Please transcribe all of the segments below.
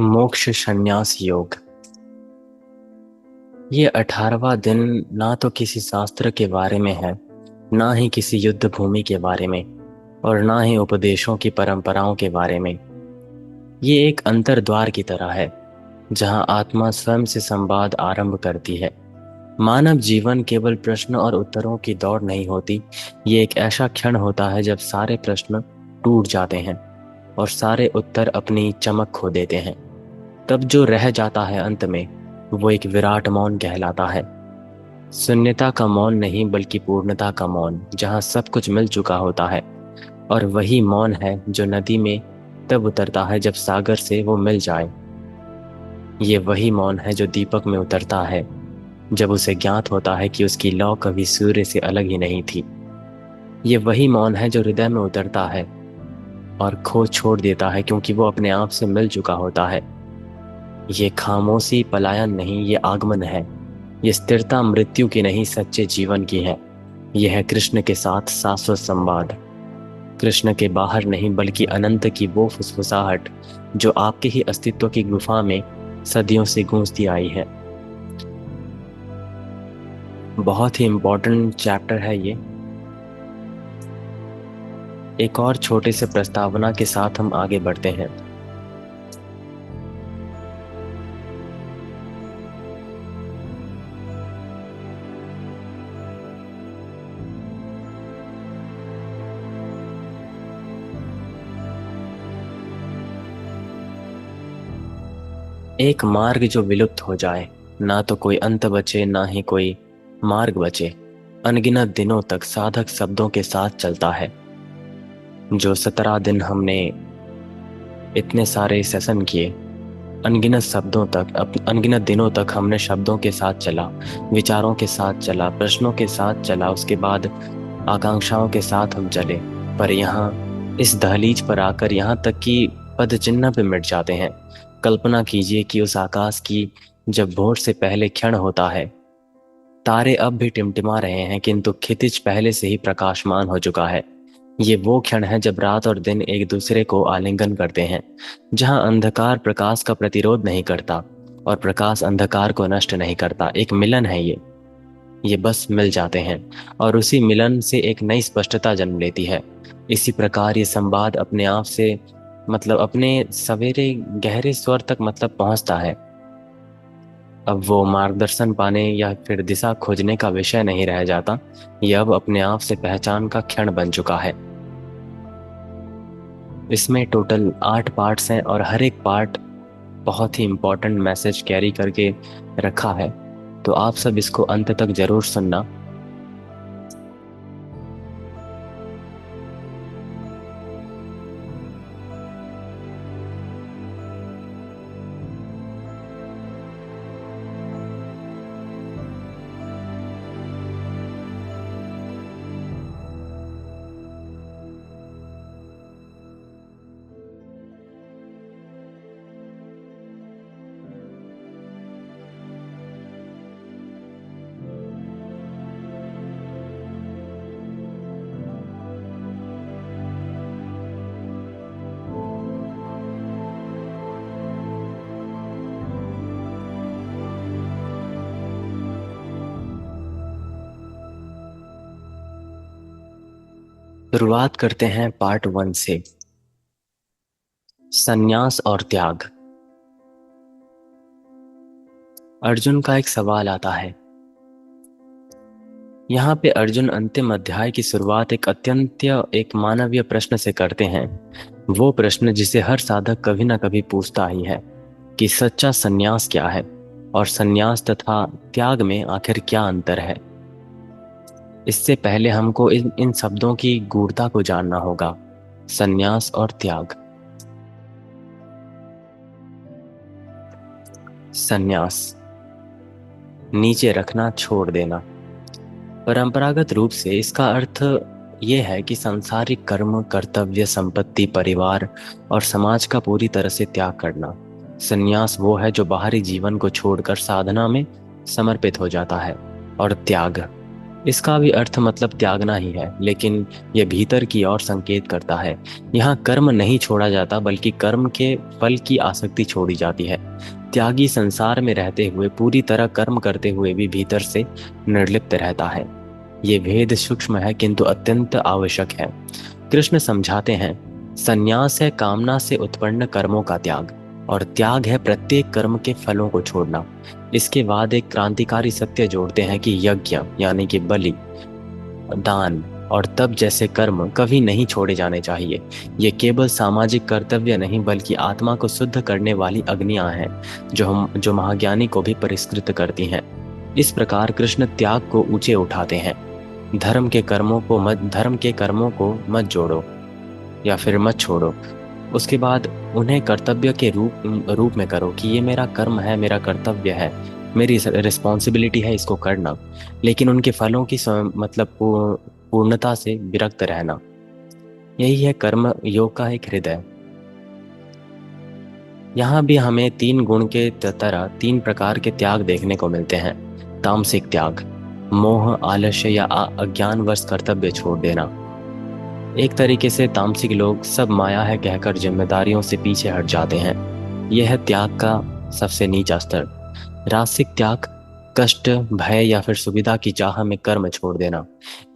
मोक्ष संन्यास योग। ये 18वां दिन ना तो किसी शास्त्र के बारे में है, ना ही किसी युद्ध भूमि के बारे में, और ना ही उपदेशों की परंपराओं के बारे में। ये एक अंतर्द्वार की तरह है, जहां आत्मा स्वयं से संवाद आरंभ करती है। मानव जीवन केवल प्रश्न और उत्तरों की दौड़ नहीं होती। ये एक ऐसा क्षण होता है जब सारे प्रश्न टूट जाते हैं और सारे उत्तर अपनी चमक खो देते हैं। तब जो रह जाता है अंत में, वो एक विराट मौन कहलाता है। शून्यता का मौन नहीं, बल्कि पूर्णता का मौन, जहाँ सब कुछ मिल चुका होता है। और वही मौन है जो नदी में तब उतरता है जब सागर से वो मिल जाए। ये वही मौन है जो दीपक में उतरता है जब उसे ज्ञात होता है कि उसकी लौ कभी सूर्य से अलग ही नहीं थी। ये वही मौन है जो हृदय में उतरता है और खो छोड़ देता है, क्योंकि वो अपने आप से मिल चुका होता है। ये खामोशी पलायन नहीं, ये आगमन है। ये स्थिरता मृत्यु की नहीं, सच्चे जीवन की है। यह है कृष्ण के साथ शाश्वत संवाद। कृष्ण के बाहर नहीं, बल्कि अनंत की वो फुसफुसाहट जो आपके ही अस्तित्व की गुफा में सदियों से गूंजती आई है। बहुत ही इम्पोर्टेंट चैप्टर है ये। एक और छोटे से प्रस्तावना के साथ हम आगे बढ़ते हैं। एक मार्ग जो विलुप्त हो जाए, ना तो कोई अंत बचे, ना ही कोई मार्ग बचे। अनगिनत दिनों तक साधक शब्दों के साथ चलता है। जो 17 दिन हमने इतने सारे सेशन किए, अनगिनत शब्दों तक, अनगिनत दिनों तक हमने शब्दों के साथ चला, विचारों के साथ चला, प्रश्नों के साथ चला, उसके बाद आकांक्षाओं के साथ हम चले। पर यहाँ इस दहलीज पर आकर यहाँ तक कि पद चिन्ह पे मिट जाते हैं। कल्पना कीजिए कि उस आकाश की जब भोर से पहले क्षण होता है, तारे अब भी टिमटिमा रहे हैं, किंतु क्षितिज पहले से ही प्रकाशमान हो चुका है। ये वो क्षण है जब रात और दिन एक दूसरे को आलिंगन करते हैं, जहां अंधकार प्रकाश का प्रतिरोध नहीं करता और प्रकाश अंधकार को नष्ट नहीं करता। एक मिलन है ये बस मिल जाते हैं, और उसी मिलन से एक नई स्पष्टता जन्म लेती है। इसी प्रकार ये संवाद अपने आप से, मतलब अपने सवेरे गहरे स्वर तक पहुंचता है। अब वो मार्गदर्शन पाने या फिर दिशा खोजने का विषय नहीं रह जाता। ये अब अपने आप से पहचान का क्षण बन चुका है। इसमें टोटल 8 पार्ट्स हैं और हर एक पार्ट बहुत ही इम्पोर्टेंट मैसेज कैरी करके रखा है। तो आप सब इसको अंत तक जरूर सुनना। शुरुआत करते हैं पार्ट 1 से, संन्यास और त्याग। अर्जुन का एक सवाल आता है। यहाँ पे अर्जुन अंतिम अध्याय की शुरुआत एक मानवीय प्रश्न से करते हैं। वो प्रश्न जिसे हर साधक कभी ना कभी पूछता ही है कि सच्चा संन्यास क्या है, और संन्यास तथा त्याग में आखिर क्या अंतर है। इससे पहले हमको इन शब्दों की गूढ़ता को जानना होगा। संन्यास और त्याग। संन्यास, नीचे रखना, छोड़ देना। परंपरागत रूप से इसका अर्थ ये है कि सांसारिक कर्म, कर्तव्य, संपत्ति, परिवार और समाज का पूरी तरह से त्याग करना। संन्यास वो है जो बाहरी जीवन को छोड़कर साधना में समर्पित हो जाता है। और त्याग, इसका भी अर्थ मतलब त्यागना ही है, लेकिन यह भीतर की ओर संकेत करता है। यहाँ कर्म नहीं छोड़ा जाता, बल्कि कर्म के फल की आसक्ति छोड़ी जाती है। त्यागी संसार में रहते हुए पूरी तरह कर्म करते हुए भी भीतर से निर्लिप्त रहता है। ये भेद सूक्ष्म है किंतु अत्यंत आवश्यक है। कृष्ण समझाते हैं, संन्यास है कामना से उत्पन्न कर्मों का त्याग, और त्याग है प्रत्येक कर्म के फलों को छोड़ना। इसके बाद एक क्रांतिकारी सत्य जोड़ते हैं कि यज्ञ यानी कि बलि, दान और तप जैसे कर्म कभी नहीं छोड़े जाने चाहिए। ये केवल सामाजिक कर्तव्य नहीं, बल्कि आत्मा को शुद्ध करने वाली अग्नियां हैं, जो महाज्ञानी को भी परिष्कृत करती हैं। इस प्रकार कृष्ण त्याग को ऊंचे उठाते हैं। धर्म के कर्मों को मत जोड़ो या फिर मत छोड़ो। उसके बाद उन्हें कर्तव्य के रूप में करो कि ये मेरा कर्म है, मेरा कर्तव्य है, मेरी रिस्पॉन्सिबिलिटी है इसको करना। लेकिन उनके फलों की पूर्णता से विरक्त रहना, यही है कर्म योग का एक हृदय। यहाँ भी हमें तीन गुण के तरह तीन प्रकार के त्याग देखने को मिलते हैं। तामसिक त्याग, मोह, आलस्य या अज्ञानवश कर्तव्य छोड़ देना। एक तरीके से तामसिक लोग सब माया है कहकर जिम्मेदारियों से पीछे हट जाते हैं। यह है त्याग का सबसे नीचा स्तर। रासिक त्याग, कष्ट, भय या फिर सुविधा की चाह में कर्म छोड़ देना।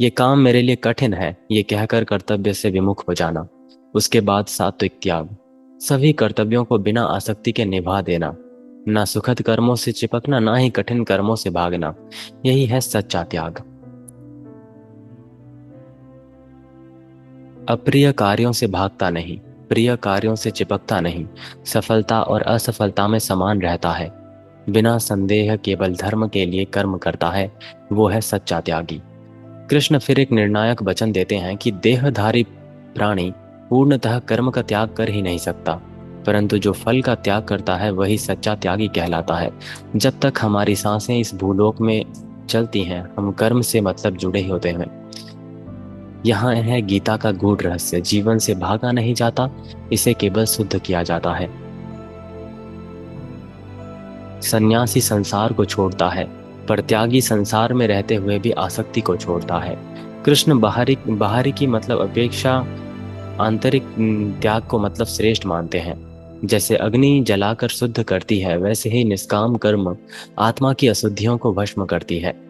ये काम मेरे लिए कठिन है, ये कहकर कर्तव्य से विमुख हो जाना। उसके बाद सात्विक त्याग, सभी कर्तव्यों को बिना आसक्ति के निभा देना। ना सुखद कर्मों से चिपकना, ना ही कठिन कर्मों से भागना। यही है सच्चा त्याग। अप्रिय कार्यों से भागता नहीं, प्रिय कार्यों से चिपकता नहीं, सफलता और असफलता में समान रहता है, बिना संदेह केवल धर्म के लिए कर्म करता है, वो है सच्चा त्यागी। कृष्ण फिर एक निर्णायक वचन देते हैं कि देहधारी प्राणी पूर्णतः कर्म का त्याग कर ही नहीं सकता, परंतु जो फल का त्याग करता है वही सच्चा त्यागी कहलाता है। जब तक हमारी सांसें इस भूलोक में चलती हैं, हम कर्म से मतलब जुड़े ही होते हैं। यहाँ है गीता का गूढ़ रहस्य, जीवन से भागा नहीं जाता, इसे केवल शुद्ध किया जाता है। सन्यासी संसार को छोड़ता है, पर त्यागी संसार में रहते हुए भी आसक्ति को छोड़ता है। कृष्ण बाहरी बाहरी की मतलब अपेक्षा आंतरिक त्याग को मतलब श्रेष्ठ मानते हैं। जैसे अग्नि जलाकर शुद्ध करती है, वैसे ही निष्काम कर्म आत्मा की अशुद्धियों को भस्म करती है।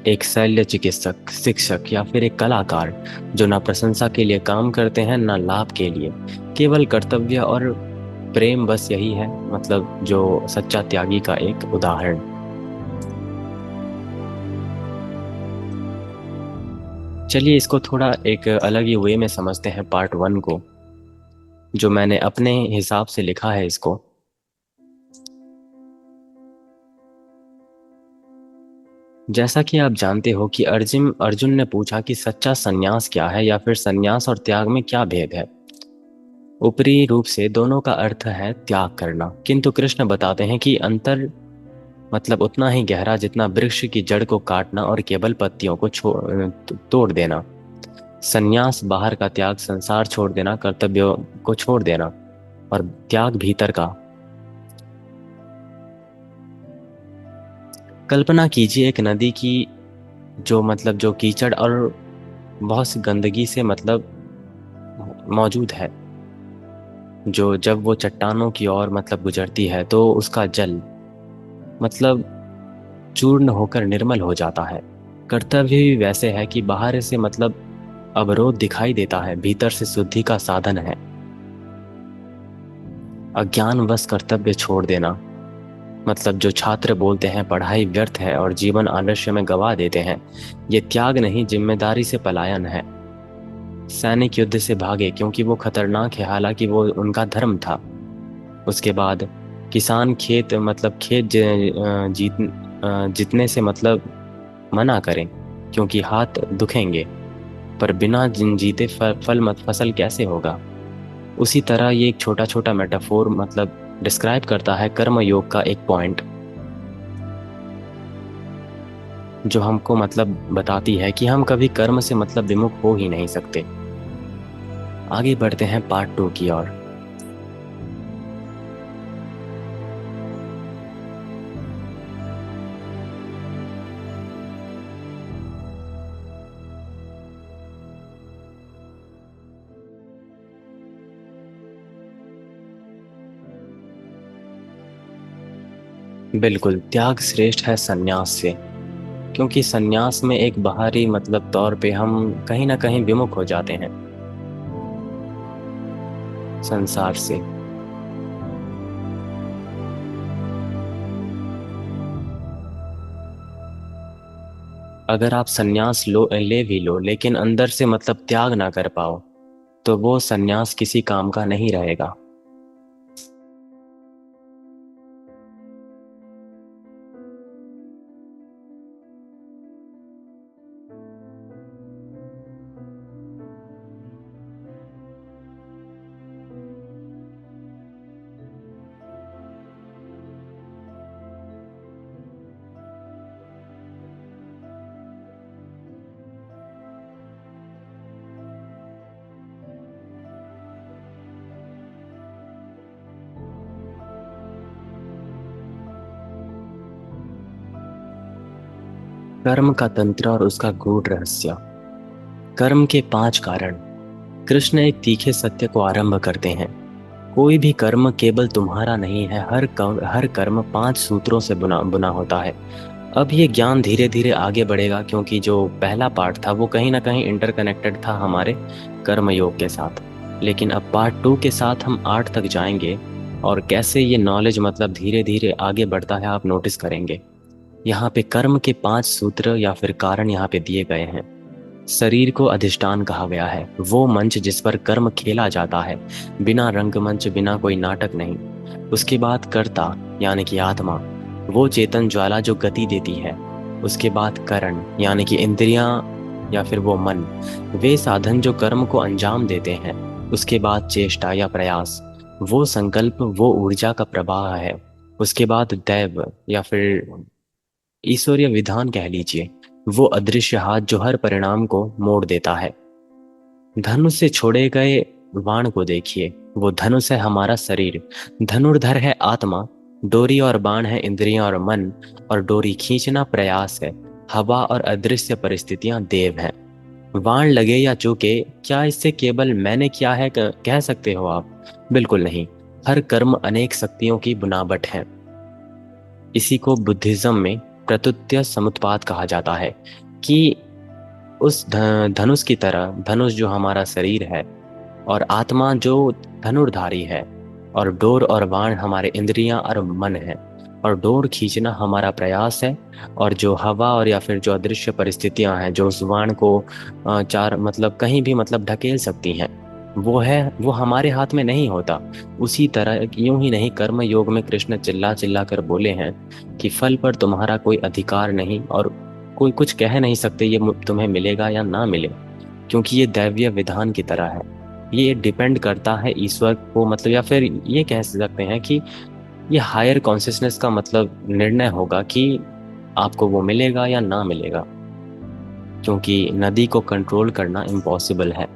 एक शल्य चिकित्सक, शिक्षक या फिर एक कलाकार जो ना प्रशंसा के लिए काम करते हैं ना लाभ के लिए, केवल कर्तव्य और प्रेम, बस यही है मतलब जो सच्चा त्यागी का एक उदाहरण। चलिए इसको थोड़ा एक अलग ही वे में समझते हैं, पार्ट 1 को, जो मैंने अपने हिसाब से लिखा है इसको। जैसा कि आप जानते हो कि अर्जुन ने पूछा कि सच्चा संन्यास क्या है, या फिर संन्यास और त्याग में क्या भेद है। ऊपरी रूप से दोनों का अर्थ है त्याग करना, किंतु कृष्ण बताते हैं कि अंतर मतलब उतना ही गहरा जितना वृक्ष की जड़ को काटना और केवल पत्तियों को तोड़ देना। संन्यास बाहर का त्याग, संसार छोड़ देना, कर्तव्यों को छोड़ देना, और त्याग भीतर का। कल्पना कीजिए एक नदी की, जो कीचड़ और बहुत सी गंदगी से मौजूद है, जो जब वो चट्टानों की ओर गुजरती है तो उसका जल मतलब चूर्ण होकर निर्मल हो जाता है। कर्तव्य भी वैसे है कि बाहर से अवरोध दिखाई देता है, भीतर से शुद्धि का साधन है। अज्ञानवश कर्तव्य छोड़ देना जो छात्र बोलते हैं पढ़ाई व्यर्थ है और जीवन आलस्य में गवा देते हैं, ये त्याग नहीं, जिम्मेदारी से पलायन है। सैनिक युद्ध से भागे क्योंकि वो खतरनाक है, हालांकि वो उनका धर्म था। उसके बाद किसान खेत जीतने से मना करें क्योंकि हाथ दुखेंगे, पर बिना जीते फसल कैसे होगा। उसी तरह ये एक छोटा छोटा मेटाफोर डिस्क्राइब करता है कर्म योग का एक पॉइंट, जो हमको बताती है कि हम कभी कर्म से विमुख हो ही नहीं सकते। आगे बढ़ते हैं पार्ट 2 की ओर। बिल्कुल, त्याग श्रेष्ठ है संन्यास से, क्योंकि संन्यास में एक बाहरी मतलब तौर पे हम कहीं ना कहीं विमुख हो जाते हैं संसार से। अगर आप संन्यास ले भी लो लेकिन अंदर से मतलब त्याग ना कर पाओ, तो वो संन्यास किसी काम का नहीं रहेगा। कर्म का तंत्र और उसका गूढ़ रहस्य। कर्म के 5 कारण। कृष्ण एक तीखे सत्य को आरंभ करते हैं। कोई भी कर्म केवल तुम्हारा नहीं है, हर कर्म 5 सूत्रों से बुना बुना होता है। अब ये ज्ञान धीरे धीरे आगे बढ़ेगा, क्योंकि जो पहला पार्ट था वो कहीं ना कहीं इंटरकनेक्टेड था हमारे कर्म योग के साथ। लेकिन अब पार्ट 2 के साथ हम 8 तक जाएंगे, और कैसे ये नॉलेज मतलब धीरे धीरे आगे बढ़ता है आप नोटिस करेंगे। यहाँ पे कर्म के 5 सूत्र या फिर कारण यहाँ पे दिए गए हैं। शरीर को अधिष्ठान कहा गया है, वो मंच जिस पर कर्म खेला जाता है, बिना रंगमंच, बिना कोई नाटक नहीं। उसके बाद कर्ता यानी कि आत्मा, वो चेतन ज्वाला जो गति देती है। उसके बाद करण यानी कि इंद्रियां या फिर वो मन, वे साधन जो कर्म को अंजाम देते हैं। उसके बाद चेष्टा या प्रयास, वो संकल्प, वो ऊर्जा का प्रवाह है। उसके बाद दैव या फिर ईश्वरीय विधान कह लीजिए, वो अदृश्य हाथ जो हर परिणाम को मोड़ देता है। धनुष से छोड़े गए बाण को देखिए, वो धनुष है हमारा शरीर, धनुर्धर है आत्मा, डोरी और बाण है इंद्रियां और मन, और डोरी खींचना प्रयास है, हवा और अदृश्य परिस्थितियां देव हैं। बाण लगे या चूके, क्या इससे केवल मैंने किया है कह सकते हो आप? बिल्कुल नहीं। हर कर्म अनेक शक्तियों की बुनावट है। इसी को बुद्धिज्म में प्रत्युत्य समुत्पाद कहा जाता है, कि उस धनुष की तरह, धनुष जो हमारा शरीर है और आत्मा जो धनुर्धारी है, और डोर और बाण हमारे इंद्रियां और मन है, और डोर खींचना हमारा प्रयास है, और जो हवा और या फिर जो अदृश्य परिस्थितियां हैं जो उस बाण को चार मतलब कहीं भी मतलब ढकेल सकती हैं, वो हमारे हाथ में नहीं होता। उसी तरह यूं ही नहीं, कर्म योग में कृष्ण चिल्ला चिल्ला कर बोले हैं कि फल पर तुम्हारा कोई अधिकार नहीं, और कोई कुछ कह नहीं सकते ये तुम्हें मिलेगा या ना मिले, क्योंकि ये दैवीय विधान की तरह है। ये डिपेंड करता है ईश्वर को, मतलब या फिर ये कह सकते हैं कि ये हायर कॉन्शियसनेस का मतलब निर्णय होगा कि आपको वो मिलेगा या ना मिलेगा, क्योंकि नदी को कंट्रोल करना इम्पॉसिबल है।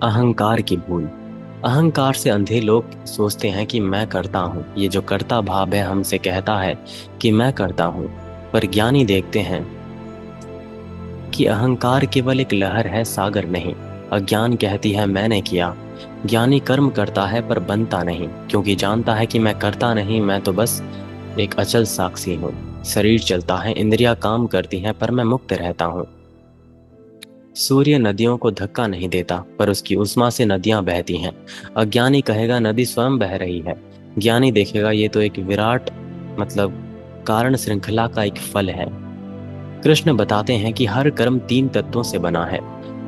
अहंकार की भूल। अहंकार से अंधे लोग सोचते हैं कि मैं करता हूँ, ये जो करता भाव है हमसे कहता है कि मैं करता हूँ। पर ज्ञानी देखते हैं कि अहंकार केवल एक लहर है, सागर नहीं। अज्ञान कहती है मैंने किया। ज्ञानी कर्म करता है पर बनता नहीं, क्योंकि जानता है कि मैं करता नहीं, मैं तो बस एक अचल साक्षी हूँ। शरीर चलता है, इंद्रियां काम करती हैं, पर मैं मुक्त रहता हूँ। सूर्य नदियों को धक्का नहीं देता, पर उसकी उष्मा से नदियां बहती हैं। अज्ञानी कहेगा नदी स्वयं बह रही है। ज्ञानी देखेगा ये तो एक विराट मतलब कारण श्रृंखला का एक फल है। कृष्ण बताते हैं कि हर कर्म 3 तत्वों से बना है,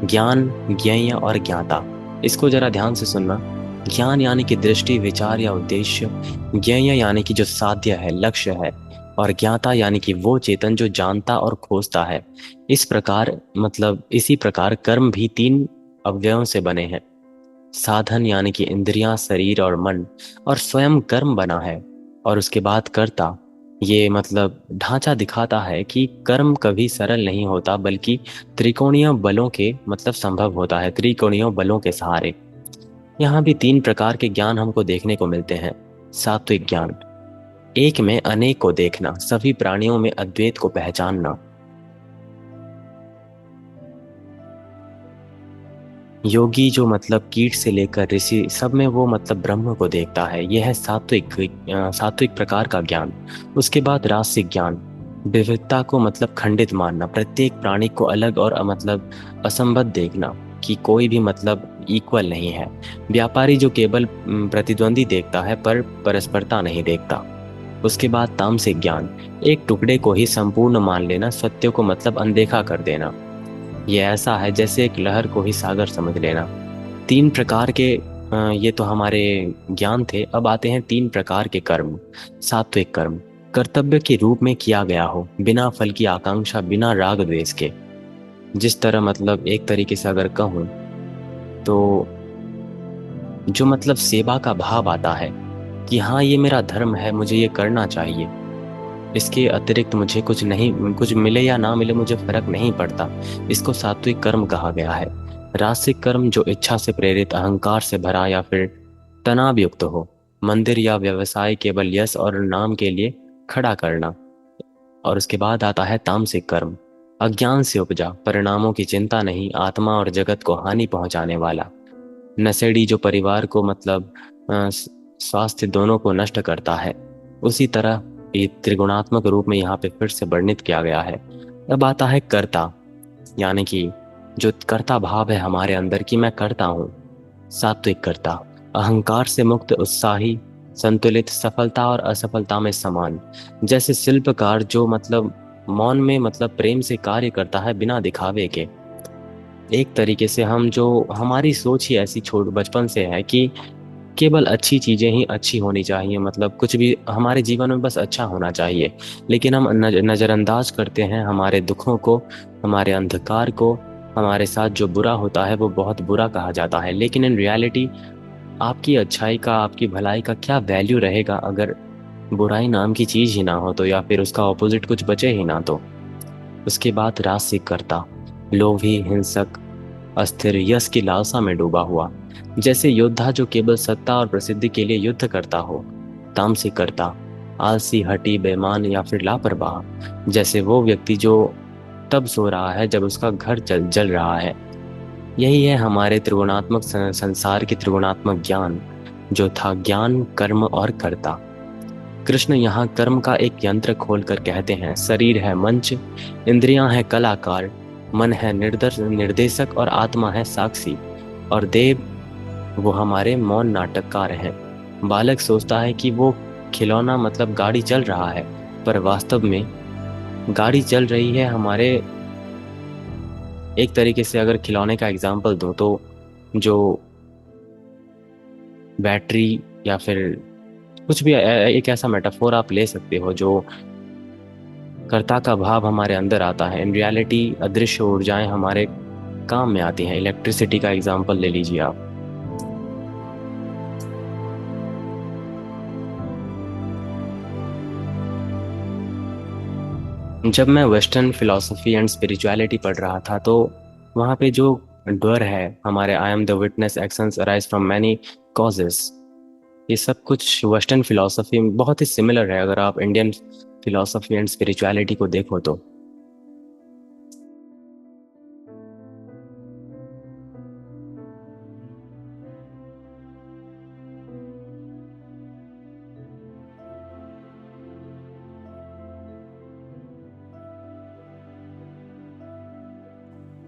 ज्ञान, ज्ञेय और ज्ञाता। इसको जरा ध्यान से सुनना। ज्ञान यानी कि दृष्टि, विचार या उद्देश्य। ज्ञेय यानी कि जो साध्य है, लक्ष्य है। और ज्ञाता यानी कि वो चेतन जो जानता और खोजता है। इस प्रकार मतलब इसी प्रकार कर्म भी 3 अवयवों से बने हैं। साधन यानी कि इंद्रियां, शरीर और मन, और स्वयं कर्म बना है। और उसके बाद कर्ता, ये मतलब ढांचा दिखाता है कि कर्म कभी सरल नहीं होता, बल्कि त्रिकोणीय बलों के मतलब संभव होता है, त्रिकोणीय बलों के सहारे। यहाँ भी 3 प्रकार के ज्ञान हमको देखने को मिलते हैं। सात्विक ज्ञान, एक में अनेक को देखना, सभी प्राणियों में अद्वैत को पहचानना। योगी जो मतलब कीट से लेकर ऋषि सब में वो मतलब ब्रह्म को देखता है। यह है सात्विक प्रकार का ज्ञान। उसके बाद रासिक ज्ञान, विविधता को मतलब खंडित मानना, प्रत्येक प्राणी को अलग और मतलब असंबद्ध देखना, कि कोई भी मतलब इक्वल नहीं है। व्यापारी जो केवल प्रतिद्वंदी देखता है पर परस्परता नहीं देखता। उसके बाद तामसिक ज्ञान, एक टुकड़े को ही संपूर्ण मान लेना, सत्य को मतलब अनदेखा कर देना। ये ऐसा है जैसे एक लहर को ही सागर समझ लेना। तीन प्रकार के ये तो हमारे ज्ञान थे। अब आते हैं तीन प्रकार के कर्म। सात्विक कर्म, कर्तव्य के रूप में किया गया हो, बिना फल की आकांक्षा, बिना राग द्वेष के। जिस तरह मतलब एक तरीके से अगर कहूँ तो जो मतलब सेवा का भाव आता है कि हाँ ये मेरा धर्म है, मुझे ये करना चाहिए, इसके अतिरिक्त मुझे कुछ नहीं, कुछ मिले या ना मिले मुझे फर्क नहीं पड़ता, इसको सात्विक कर्म कहा गया है। रासिक कर्म जो इच्छा से प्रेरित, अहंकार से भरा या फिर तनाव युक्त हो, मंदिर या व्यवसाय केवल यश और नाम के लिए खड़ा करना। और उसके बाद आता है तामसिक कर्म, अज्ञान से उपजा, परिणामों की चिंता नहीं, आत्मा और जगत को हानि पहुंचाने वाला। नशेड़ी जो परिवार को मतलब स्वास्थ्य दोनों को नष्ट करता है। उसी तरह ये त्रिगुणात्मक रूप में यहाँ पे फिर से वर्णित किया गया है। अब आता है कर्ता, यानी कि जो कर्ता भाव है हमारे अंदर कि मैं करता हूँ। सात्विक कर्ता, अहंकार से मुक्त, उत्साही, संतुलित, सफलता और असफलता में समान। जैसे शिल्पकार जो मतलब मौन में मतलब प्रेम से कार्य करता है बिना दिखावे के। एक तरीके से हम जो हमारी सोच ही ऐसी छोड़ बचपन से है कि केवल अच्छी चीजें ही अच्छी होनी चाहिए, मतलब कुछ भी हमारे जीवन में बस अच्छा होना चाहिए। लेकिन हम नजरअंदाज करते हैं हमारे दुखों को, हमारे अंधकार को। हमारे साथ जो बुरा होता है वो बहुत बुरा कहा जाता है, लेकिन इन रियलिटी आपकी अच्छाई का, आपकी भलाई का क्या वैल्यू रहेगा अगर बुराई नाम की चीज ही ना हो तो, या फिर उसका ऑपोजिट कुछ बचे ही ना तो। उसके बाद राजसिकर्ता, लोभी, हिंसक, अस्थिर, यश की लालसा में डूबा हुआ। जैसे योद्धा जो केवल सत्ता और प्रसिद्धि के लिए युद्ध करता हो। तामसिकर्ता, आलसी, हठी, बेईमान या फिर लापरवाह। जैसे वो व्यक्ति जो तब सो रहा है जब उसका घर जल जल रहा है। यही है हमारे त्रिगुणात्मक संसार की त्रिगुणात्मक ज्ञान, जो था ज्ञान, कर्म और कर्ता। कृष्ण यहाँ कर्म का एक यंत्र खोलकर कहते हैं, शरीर है मंच, इंद्रियां हैं कलाकार, मन है निर्देशक और आत्मा है साक्षी, और देव वो हमारे मौन नाटककार हैं। बालक सोचता है कि वो खिलौना मतलब गाड़ी चल रहा है, पर वास्तव में गाड़ी चल रही है हमारे। एक तरीके से अगर खिलौने का एग्जाम्पल दूं तो जो बैटरी या फिर कुछ भी एक ऐसा मेटाफोर आप ले सकते हो जो कर्ता का भाव हमारे अंदर आता है। इन रियलिटी अदृश्य ऊर्जाएं हमारे काम में आती हैं। इलेक्ट्रिसिटी का एग्जाम्पल ले लीजिए आप। जब मैं वेस्टर्न फिलोसफी एंड स्पिरिचुअलिटी पढ़ रहा था तो वहाँ पे जो डर है हमारे, I am the witness, actions arise from many causes, ये सब कुछ वेस्टर्न फिलोसफी में बहुत ही सिमिलर है अगर आप इंडियन फिलोसफी एंड स्पिरिचुअलिटी को देखो तो।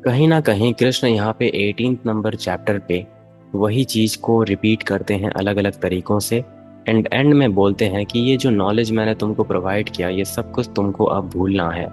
कहीं ना कहीं कृष्ण यहाँ पे 18 नंबर चैप्टर पे वही चीज को रिपीट करते हैं अलग अलग तरीकों से। एंड में बोलते हैं कि ये जो नॉलेज मैंने तुमको प्रोवाइड किया ये सब कुछ तुमको अब भूलना है।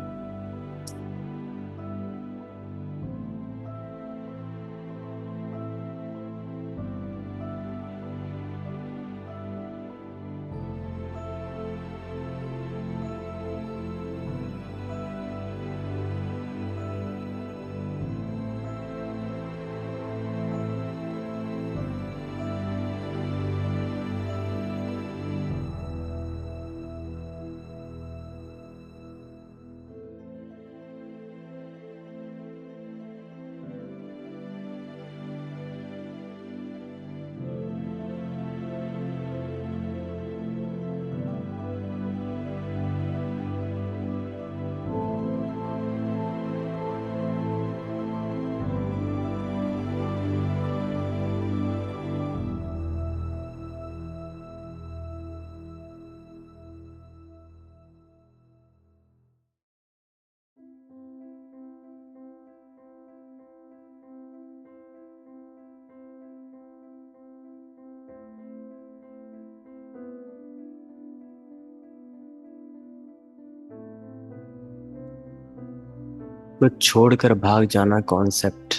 कुछ छोड़कर भाग जाना कॉन्सेप्ट,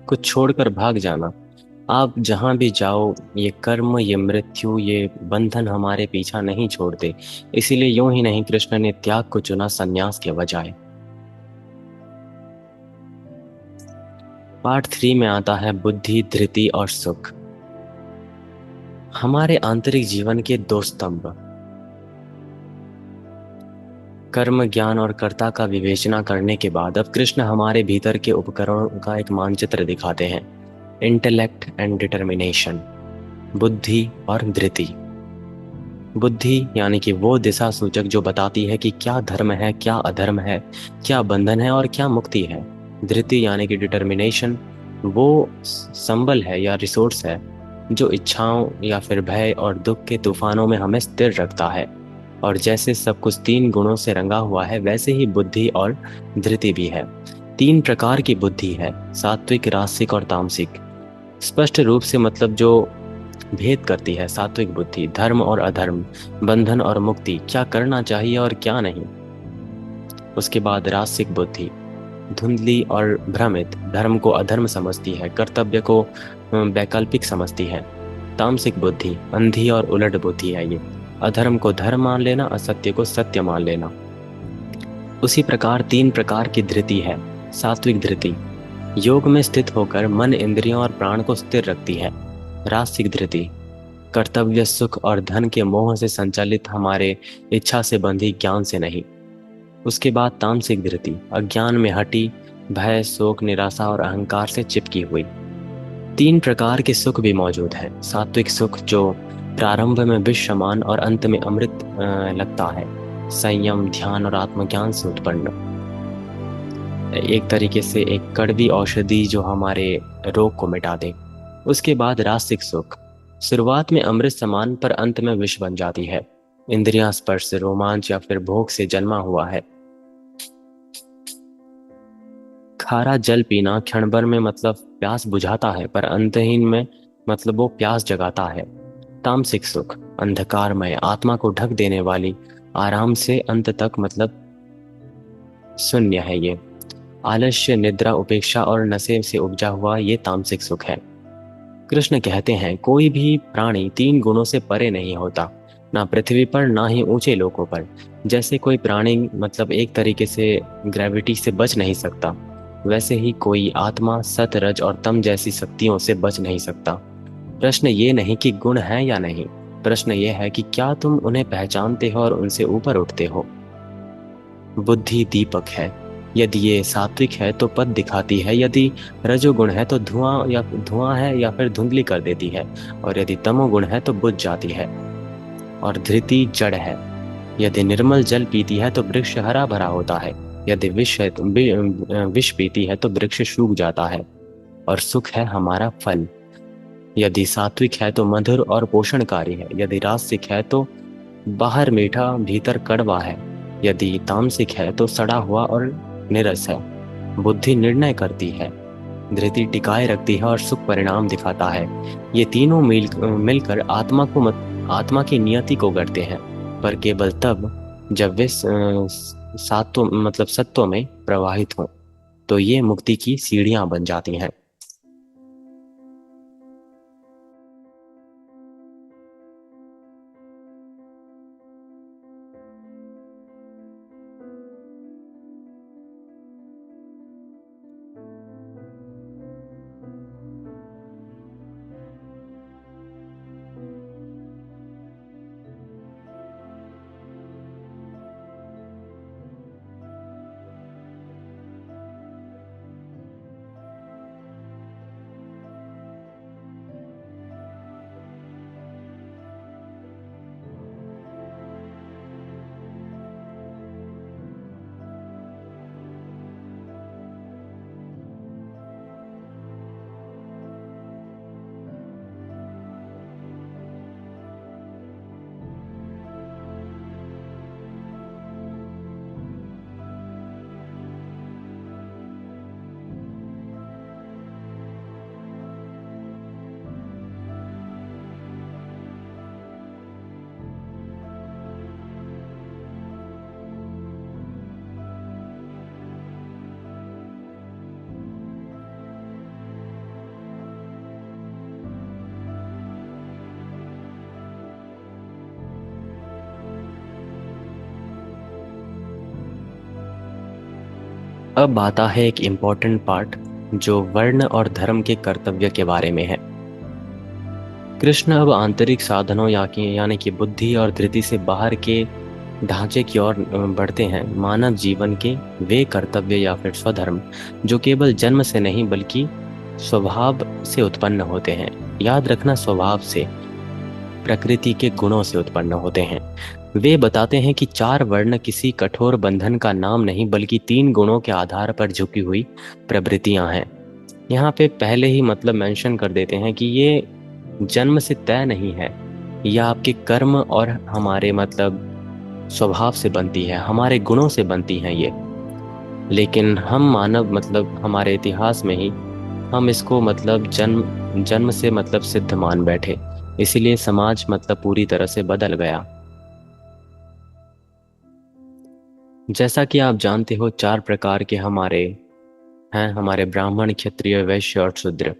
कुछ छोड़कर भाग जाना। आप जहां भी जाओ, ये कर्म, ये मृत्यु, ये बंधन हमारे पीछा नहीं छोड़ते। इसीलिए यूं ही नहीं कृष्ण ने त्याग को चुना संन्यास के बजाय। पार्ट 3 में आता है बुद्धि, धृति और सुख। हमारे आंतरिक जीवन के दो स्तंभ, कर्म, ज्ञान और कर्ता का विवेचना करने के बाद अब कृष्ण हमारे भीतर के उपकरणों का एक मानचित्र दिखाते हैं। इंटेलेक्ट एंड डिटर्मिनेशन, बुद्धि और धृति। बुद्धि यानी कि वो दिशा सूचक जो बताती है कि क्या धर्म है, क्या अधर्म है, क्या बंधन है और क्या मुक्ति है। धृति यानी कि डिटर्मिनेशन, वो संबल है या रिसोर्स है जो इच्छाओं या फिर भय और दुख के तूफानों में हमें स्थिर रखता है। और जैसे सब कुछ तीन गुणों से रंगा हुआ है, वैसे ही बुद्धि और धृति भी है। तीन प्रकार की बुद्धि है, सात्विक, रासिक और तामसिक। स्पष्ट रूप से मतलब जो भेद करती है, सात्विक बुद्धि धर्म और अधर्म, बंधन और मुक्ति, क्या करना चाहिए और क्या नहीं। उसके बाद रासिक बुद्धि धुंधली और भ्रमित, धर्म को अधर्म समझती है, कर्तव्य को वैकल्पिक समझती है। तामसिक बुद्धि अंधी और उलट बुद्धि है ये, अधर्म को धर्म मान लेना, असत्य को सत्य मान लेना। उसी प्रकार तीन प्रकार की धृति है। सात्विक धृति योग में स्थित होकर मन, इंद्रियों और प्राण को स्थिर रखती है। रासिक धृति कर्तव्य, सुख और धन के मोह से संचालित, हमारे इच्छा से बंधी, ज्ञान से नहीं। उसके बाद तामसिक धृति अज्ञान में हटी, भय, शोक, निराशा और अहंकार से चिपकी हुई। तीन प्रकार के सुख भी मौजूद है। सात्विक सुख जो प्रारंभ में विष समान और अंत में अमृत लगता है, संयम, ध्यान और आत्मज्ञान से उत्पन्न, एक तरीके से एक कड़वी औषधि जो हमारे रोग को मिटा दे। उसके बाद रासिक सुख शुरुआत में अमृत समान पर अंत में विष बन जाती है। इंद्रियां, स्पर्श, रोमांच या फिर भोग से जन्मा हुआ है। खारा जल पीना क्षण भर में मतलब प्यास बुझाता है, पर अंतहीन में मतलब वो प्यास जगाता है। तामसिक सुख अंधकारमय, आत्मा को ढक देने वाली, आराम से अंत तक मतलब शून्य है ये। आलस्य, निद्रा, उपेक्षा और नशे से उपजा हुआ ये तामसिक सुख है। कृष्ण कहते हैं कोई भी प्राणी तीन गुणों से परे नहीं होता, ना पृथ्वी पर ना ही ऊंचे लोकों पर। जैसे कोई प्राणी मतलब एक तरीके से ग्रेविटी से बच नहीं सकता, वैसे ही कोई आत्मा सत, रज और तम जैसी शक्तियों से बच नहीं सकता। प्रश्न ये नहीं कि गुण है या नहीं, प्रश्न ये है कि क्या तुम उन्हें पहचानते हो और उनसे ऊपर उठते हो। बुद्धि दीपक है, यदि ये सात्विक है तो पथ दिखाती है, यदि रजोगुण है तो धुआं है या फिर धुंधली कर देती है, और यदि तमोगुण है तो बुझ जाती है। और धृति जड़ है, यदि निर्मल जल पीती है तो वृक्ष हरा भरा होता है, यदि विष पीती है तो वृक्ष सूख जाता है। और सुख है हमारा फल, यदि सात्विक है तो मधुर और पोषणकारी है, यदि रासिक है तो बाहर मीठा भीतर कड़वा है, यदि तामसिक है तो सड़ा हुआ और निरस है। बुद्धि निर्णय करती है, धृति टिकाए रखती है और सुख परिणाम दिखाता है। ये तीनों मिलकर आत्मा की नियति को गढ़ते हैं, पर केवल तब जब वे सातों मतलब सत्वों में प्रवाहित हों, तो ये मुक्ति की सीढ़ियां बन जाती हैं। अब आता है एक इम्पोर्टेंट पार्ट जो वर्ण और धर्म के कर्तव्य के बारे में है। कृष्ण अब आंतरिक साधनों यानी कि बुद्धि और धृति से बाहर के ढांचे की ओर बढ़ते हैं। मानव जीवन के वे कर्तव्य या फिर स्वधर्म जो केवल जन्म से नहीं बल्कि स्वभाव से उत्पन्न होते हैं। याद रखना, स्वभाव से, प्रकृति के गुणों से उत्पन्न होते हैं। वे बताते हैं कि चार वर्ण किसी कठोर बंधन का नाम नहीं बल्कि तीन गुणों के आधार पर झुकी हुई प्रवृत्तियां हैं। यहाँ पे पहले ही मतलब मेंशन कर देते हैं कि ये जन्म से तय नहीं है, यह आपके कर्म और हमारे मतलब स्वभाव से बनती है, हमारे गुणों से बनती हैं ये। लेकिन हम मानव मतलब हमारे इतिहास में ही हम इसको मतलब जन्म जन्म से मतलब सिद्ध मान बैठे, इसीलिए समाज मतलब पूरी तरह से बदल गया। जैसा कि आप जानते हो, चार प्रकार के हमारे ब्राह्मण, क्षत्रिय, वैश्य और शूद्र।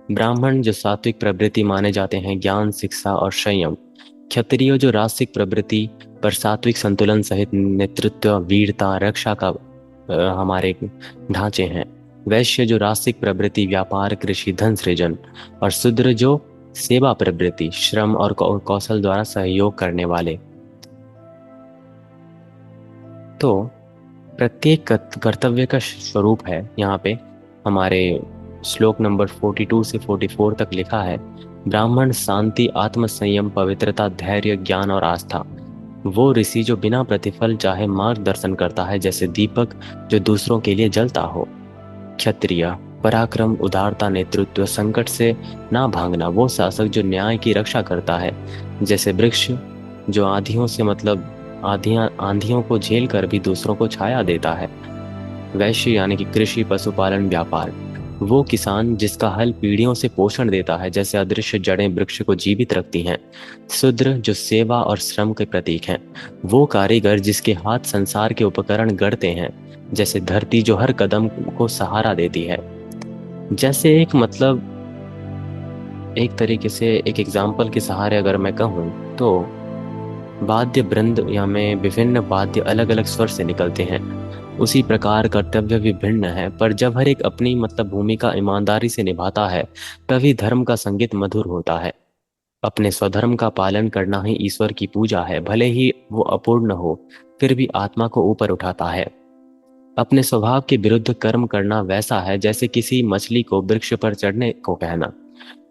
ब्राह्मण जो सात्विक प्रवृत्ति माने जाते हैं, ज्ञान, शिक्षा और संयम। क्षत्रिय जो राजसिक प्रवृत्ति पर सात्विक संतुलन सहित नेतृत्व, वीरता, रक्षा का हमारे ढांचे हैं। वैश्य जो राजसिक प्रवृत्ति, व्यापार, कृषि, धन सृजन। और शूद्र जो सेवा प्रवृत्ति, श्रम और कौशल द्वारा सहयोग करने वाले। तो प्रत्येक कर्तव्य का स्वरूप है। यहाँ पे हमारे श्लोक नंबर 42 से 44 तक लिखा है। ब्राह्मण शांति, आत्मसंयम, पवित्रता, धैर्य, ज्ञान और आस्था। वो ऋषि जो बिना प्रतिफल चाहे मार्गदर्शन करता है, जैसे दीपक जो दूसरों के लिए जलता हो। क्षत्रिय पराक्रम, उदारता, नेतृत्व, संकट से ना भागना। वो शासक जो न्याय की रक्षा करता है, जैसे वृक्ष जो आंधियों से मतलब आंधियों को झेल कर भी दूसरों को छाया देता है। वैश्य यानी कि कृषि, पशुपालन, व्यापार। वो किसान जिसका हल पीढ़ियों से पोषण देता है, जैसे अदृश्य जड़ें वृक्ष को जीवित रखती हैं। शूद्र जो सेवा और श्रम के प्रतीक हैं। वो कारीगर जिसके हाथ संसार के उपकरण गढ़ते हैं, जैसे धरती जो हर कदम को सहारा देती है। जैसे एक तरीके से एक एग्जाम्पल के सहारे अगर मैं कहूँ तो वाद्य वृंद या में विभिन्न वाद्य अलग अलग स्वर से निकलते हैं, उसी प्रकार कर्तव्य भी भिन्न है। पर जब हर एक अपनी मतलब भूमिका ईमानदारी से निभाता है, तभी धर्म का संगीत मधुर होता है। अपने स्वधर्म का पालन करना ही ईश्वर की पूजा है, भले ही वो अपूर्ण हो, फिर भी आत्मा को ऊपर उठाता है। अपने स्वभाव के विरुद्ध कर्म करना वैसा है जैसे किसी मछली को वृक्ष पर चढ़ने को कहना,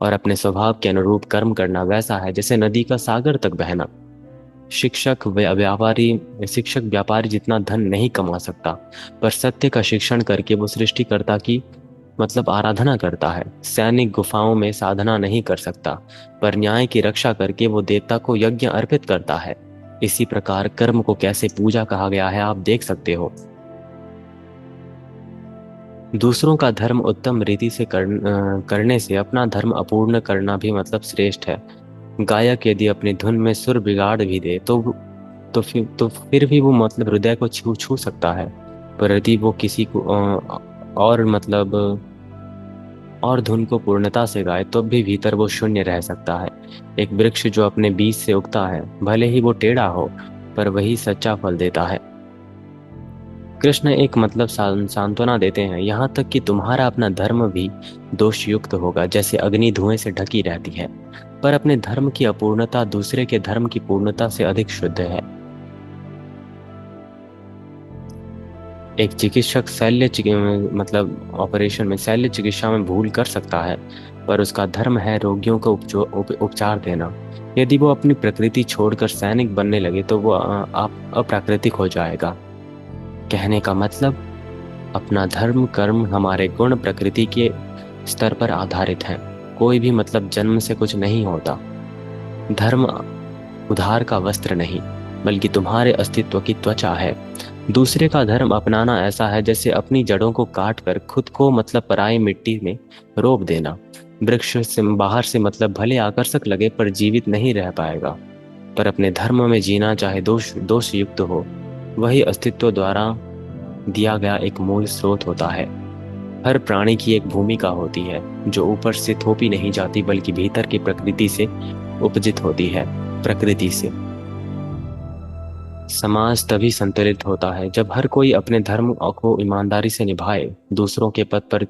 और अपने स्वभाव के अनुरूप कर्म करना वैसा है जैसे नदी का सागर तक बहना। शिक्षक व्यापारी जितना धन नहीं कमा सकता, पर सत्य का शिक्षण करके वो सृष्टिकर्ता की मतलब आराधना करता है। सैनिक गुफाओं में साधना नहीं कर सकता, पर न्याय की रक्षा करके वो देवता को यज्ञ अर्पित करता है। इसी प्रकार कर्म को कैसे पूजा कहा गया है आप देख सकते हो। दूसरों का धर्म उत्तम रीति से करने से अपना धर्म अपूर्ण करना भी मतलब श्रेष्ठ है। गायक यदि अपनी धुन में सुर बिगाड़ भी दे तो फिर भी वो मतलब हृदय को छू छू सकता है। पर यदि वो किसी को और मतलब और धुन को पूर्णता से गाए तो भी भीतर वो शून्य रह सकता है। एक वृक्ष जो अपने बीज से उगता है, भले ही वो टेढ़ा हो, पर वही सच्चा फल देता है। कृष्ण एक मतलब सांत्वना देते हैं, यहाँ तक कि तुम्हारा अपना धर्म भी दोष युक्त होगा, जैसे अग्नि धुएं से ढकी रहती है, पर अपने धर्म की अपूर्णता दूसरे के धर्म की पूर्णता से अधिक शुद्ध है। एक चिकित्सक मतलब ऑपरेशन में शल्य चिकित्सा में भूल कर सकता है, पर उसका धर्म है रोगियों को उपचार देना। यदि वो अपनी प्रकृति छोड़कर सैनिक बनने लगे तो वो आप अप्राकृतिक हो जाएगा। कहने का मतलब, अपना धर्म कर्म हमारे गुण प्रकृति के स्तर पर आधारित है। कोई भी मतलब जन्म से कुछ नहीं होता। धर्म उधार का वस्त्र नहीं, बल्कि तुम्हारे अस्तित्व की त्वचा है। दूसरे का धर्म अपनाना ऐसा है जैसे अपनी जड़ों को काट कर खुद को मतलब पराई मिट्टी में रोप देना। वृक्ष से बाहर से मतलब भले आकर्षक लगे, पर जीवित नहीं रह पाएगा। पर अपने धर्म में जीना चाहे दोष युक्त हो, वही अस्तित्व द्वारा दिया गया एक मूल स्रोत होता है। हर प्राणी की एक भूमिका होती है जो ऊपर से थोपी नहीं जाती, बल्कि भीतर की प्रकृति से उपजित होती है। प्रकृति से समाज तभी संतुलित होता है जब हर कोई अपने धर्म को ईमानदारी से निभाए। दूसरों के पद पर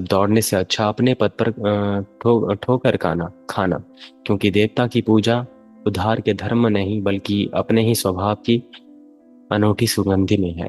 दौड़ने से अच्छा अपने पद पर ठोकर खाना खाना, क्योंकि देवता की पूजा उद्धार के धर्म नहीं बल्कि अपने ही स्वभाव की अनूठी सुगंधि में है।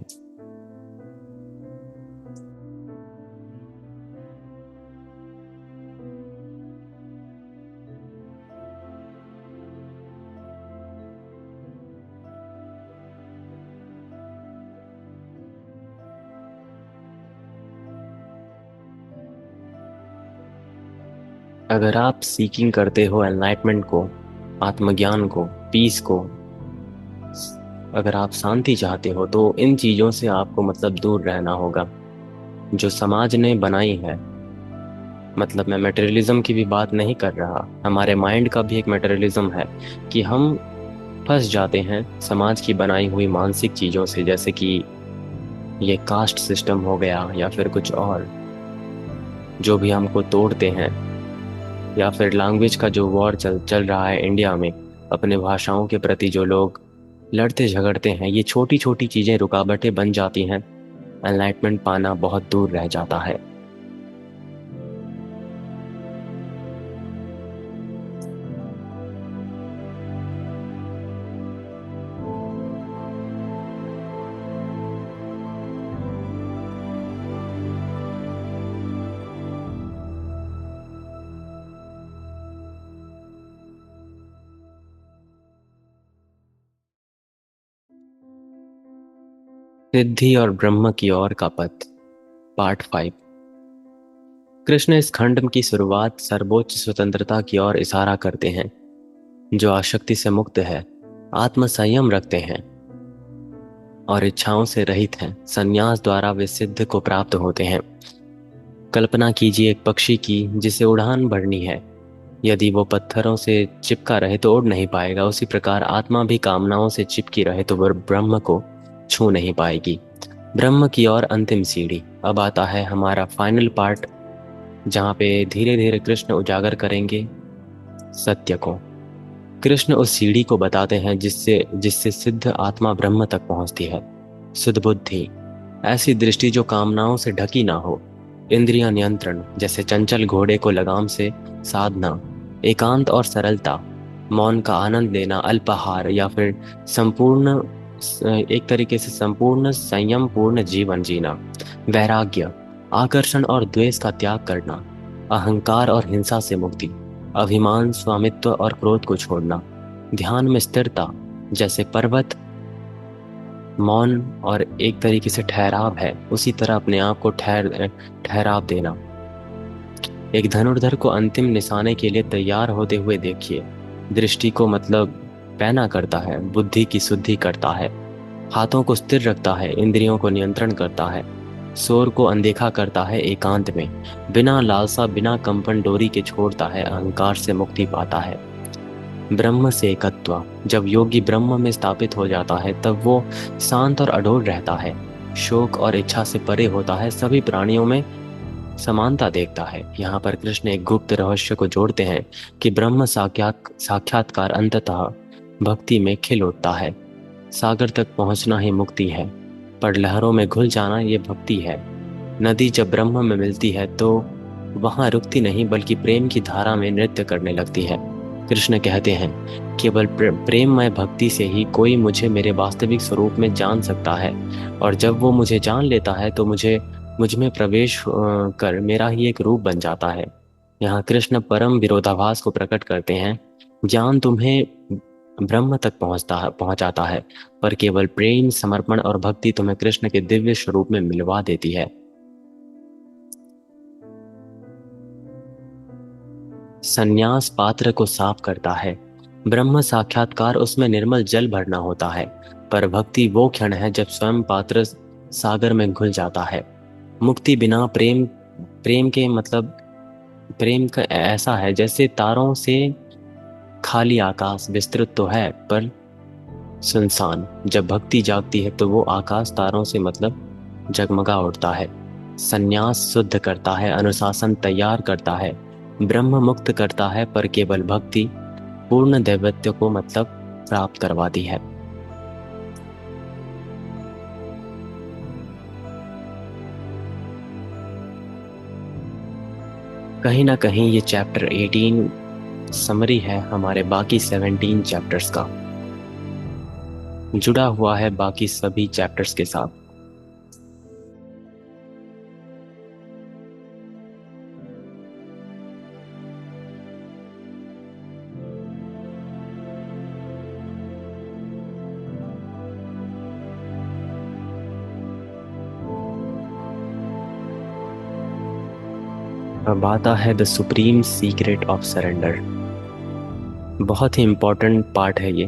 अगर आप सीकिंग करते हो एनलाइटमेंट को, आत्मज्ञान को, पीस को, अगर आप शांति चाहते हो तो इन चीजों से आपको दूर रहना होगा जो समाज ने बनाई है। मैं मटेरियलिज्म की भी बात नहीं कर रहा, हमारे माइंड का भी एक मटेरियलिज्म है कि हम फंस जाते हैं समाज की बनाई हुई मानसिक चीजों से, जैसे कि ये कास्ट सिस्टम हो गया या फिर कुछ और जो भी हमको तोड़ते हैं, या फिर लैंग्वेज का जो वॉर चल चल रहा है इंडिया में, अपने भाषाओं के प्रति जो लोग लड़ते झगड़ते हैं, ये छोटी छोटी चीजें रुकावटें बन जाती हैं। एनलाइटमेंट पाना बहुत दूर रह जाता है। सिद्धि और ब्रह्म की ओर का पथ, पार्ट 5। कृष्ण इस खंड की शुरुआत सर्वोच्च स्वतंत्रता की ओर इशारा करते हैं, जो आसक्ति से मुक्त है, आत्म संयम रखते हैं और इच्छाओं से रहित हैं। संन्यास द्वारा वे सिद्ध को प्राप्त होते हैं। कल्पना कीजिए एक पक्षी की जिसे उड़ान भरनी है। यदि वो पत्थरों से चिपका रहे तो उड़ नहीं पाएगा। उसी प्रकार आत्मा भी कामनाओं से चिपकी रहे तो वह ब्रह्म को छू नहीं पाएगी। ब्रह्म की ओर अंतिम सीढ़ी। अब आता है हमारा फाइनल पार्ट, जहाँ पे धीरे धीरे कृष्ण उजागर करेंगे सत्य को। कृष्ण उस सीढ़ी को बताते हैं जिससे जिससे सिद्ध आत्मा ब्रह्म तक पहुंचती है। शुद्ध बुद्धि, ऐसी दृष्टि जो कामनाओं से ढकी ना हो। इंद्रिय नियंत्रण, जैसे चंचल घोड़े को लगाम से साधना। एकांत और सरलता, मौन का आनंद लेना, अल्पाहार या फिर संपूर्ण एक तरीके से संपूर्ण संयम पूर्ण जीवन जीना। वैराग्य, आकर्षण और द्वेष का त्याग करना। अहंकार और हिंसा से मुक्ति। अभिमान, स्वामित्व और क्रोध को छोड़ना। ध्यान में स्थिरता, जैसे पर्वत मौन और एक तरीके से ठहराव है, उसी तरह अपने आप को ठहराव देना। एक धनुर्धर को अंतिम निशाने के लिए तैयार होते हुए देखिए। दृष्टि को पैना करता है, बुद्धि की शुद्धि करता है, हाथों को स्थिर रखता है, इंद्रियों को नियंत्रण करता है, शोर को अनदेखा करता है, एकांत में बिना लालसा बिना कंपन डोरी के छोड़ता है, अहंकार से मुक्ति पाता है। ब्रह्म से एकत्व, जब योगी ब्रह्म में स्थापित हो जाता है तब वो शांत और अडोल रहता है, शोक और इच्छा से परे होता है, सभी प्राणियों में समानता देखता है। यहाँ पर कृष्ण एक गुप्त रहस्य को जोड़ते हैं कि ब्रह्म साक्षात्कार अंततः भक्ति में खिल उठता है। सागर तक पहुंचना ही मुक्ति है, पर लहरों में घुल जाना ये भक्ति है। नदी जब ब्रह्म में मिलती है तो वहां रुकती नहीं बल्कि प्रेम की धारा में नृत्य करने लगती है। कृष्ण कहते हैं, केवल प्रेममय भक्ति से ही कोई मुझे मेरे वास्तविक स्वरूप में जान सकता है, और जब वो मुझे जान लेता है तो मुझ में प्रवेश कर मेरा ही एक रूप बन जाता है। यहाँ कृष्ण परम विरोधाभास को प्रकट करते हैं। ज्ञान तुम्हें ब्रह्म तक पहुंचाता है, पर केवल प्रेम, समर्पण और भक्ति तुम्हें कृष्ण के दिव्य स्वरूप में मिलवा देती है। संन्यास पात्र को साफ करता है, ब्रह्म साक्षात्कार उसमें निर्मल जल भरना होता है, पर भक्ति वो क्षण है जब स्वयं पात्र सागर में घुल जाता है। मुक्ति बिना प्रेम प्रेम के प्रेम का ऐसा है जैसे तारों से खाली आकाश, विस्तृत तो है पर सुनसान। जब भक्ति जागती है तो वो आकाश तारों से जगमगा उठता है। संन्यास शुद्ध करता है, अनुशासन तैयार करता है, ब्रह्म मुक्त करता है, पर केवल भक्ति पूर्ण दैवत्य को प्राप्त करवाती है। कहीं ना कहीं ये चैप्टर 18 समरी है हमारे बाकी 17 चैप्टर्स का, जुड़ा हुआ है बाकी सभी चैप्टर्स के साथ। अब आता है the supreme secret of surrender. बहुत ही इंपॉर्टेंट पार्ट है ये।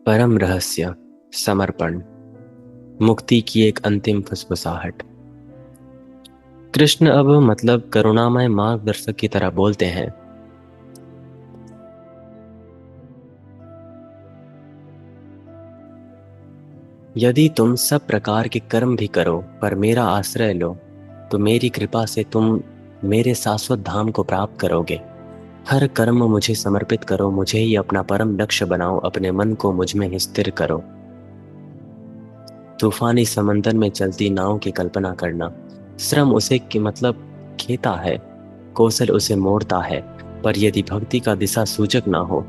परम रहस्य, समर्पण, मुक्ति की एक अंतिम फुसफुसाहट। कृष्ण अब मतलब करुणामय मार्गदर्शक की तरह बोलते हैं। यदि तुम सब प्रकार के कर्म भी करो पर मेरा आश्रय लो, तो मेरी कृपा से तुम मेरे शाश्वत धाम को प्राप्त करोगे। हर कर्म मुझे समर्पित करो, मुझे ही अपना परम लक्ष्य बनाओ, अपने मन को मुझ में ही स्थिर करो। तूफानी समंदर में चलती नाव की कल्पना करना। श्रम उसे मतलब खेता है, कौशल उसे मोड़ता है, पर यदि भक्ति का दिशा सूचक ना हो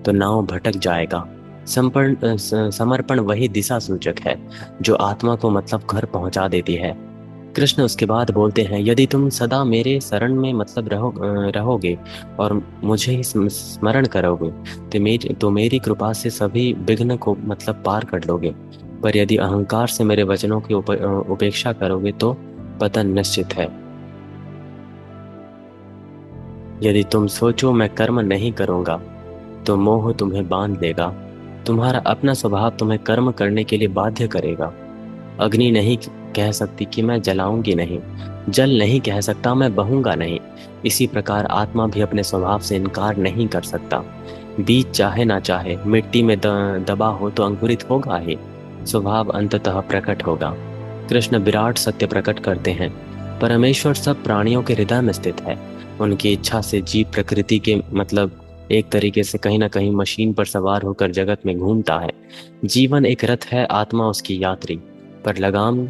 तो नाव भटक जाएगा। समर्पण वही दिशा सूचक है जो आत्मा को मतलब घर पहुंचा देती है। कृष्ण उसके बाद बोलते हैं, यदि तुम सदा मेरे शरण में मतलब रहोगे और मुझे ही स्मरण करोगे तो मेरी कृपा से सभी विघ्न को मतलब पार कर लोगे। पर यदि अहंकार से मेरे वचनों की उपेक्षा करोगे तो पतन निश्चित है। यदि तुम सोचो मैं कर्म नहीं करूंगा तो मोह तुम्हें बांध लेगा। तुम्हारा अपना स्वभाव तुम्हें कर्म करने के लिए बाध्य करेगा। अग्नि नहीं कह सकती कि मैं जलाऊंगी नहीं, जल नहीं कह सकता मैं बहूंगा नहीं। इसी प्रकार आत्मा भी अपने स्वभाव से इनकार नहीं कर सकता। बीज चाहे ना चाहे मिट्टी में दबा हो तो अंकुरित होगा ही, स्वभाव अंततः प्रकट होगा। कृष्ण विराट सत्य प्रकट करते हैं। परमेश्वर सब प्राणियों के हृदय में स्थित है। उनकी इच्छा से जीव प्रकृति के मतलब एक तरीके से कहीं ना कहीं मशीन पर सवार होकर जगत में घूमता है। जीवन एक रथ है, आत्मा उसकी यात्री, पर लगाम,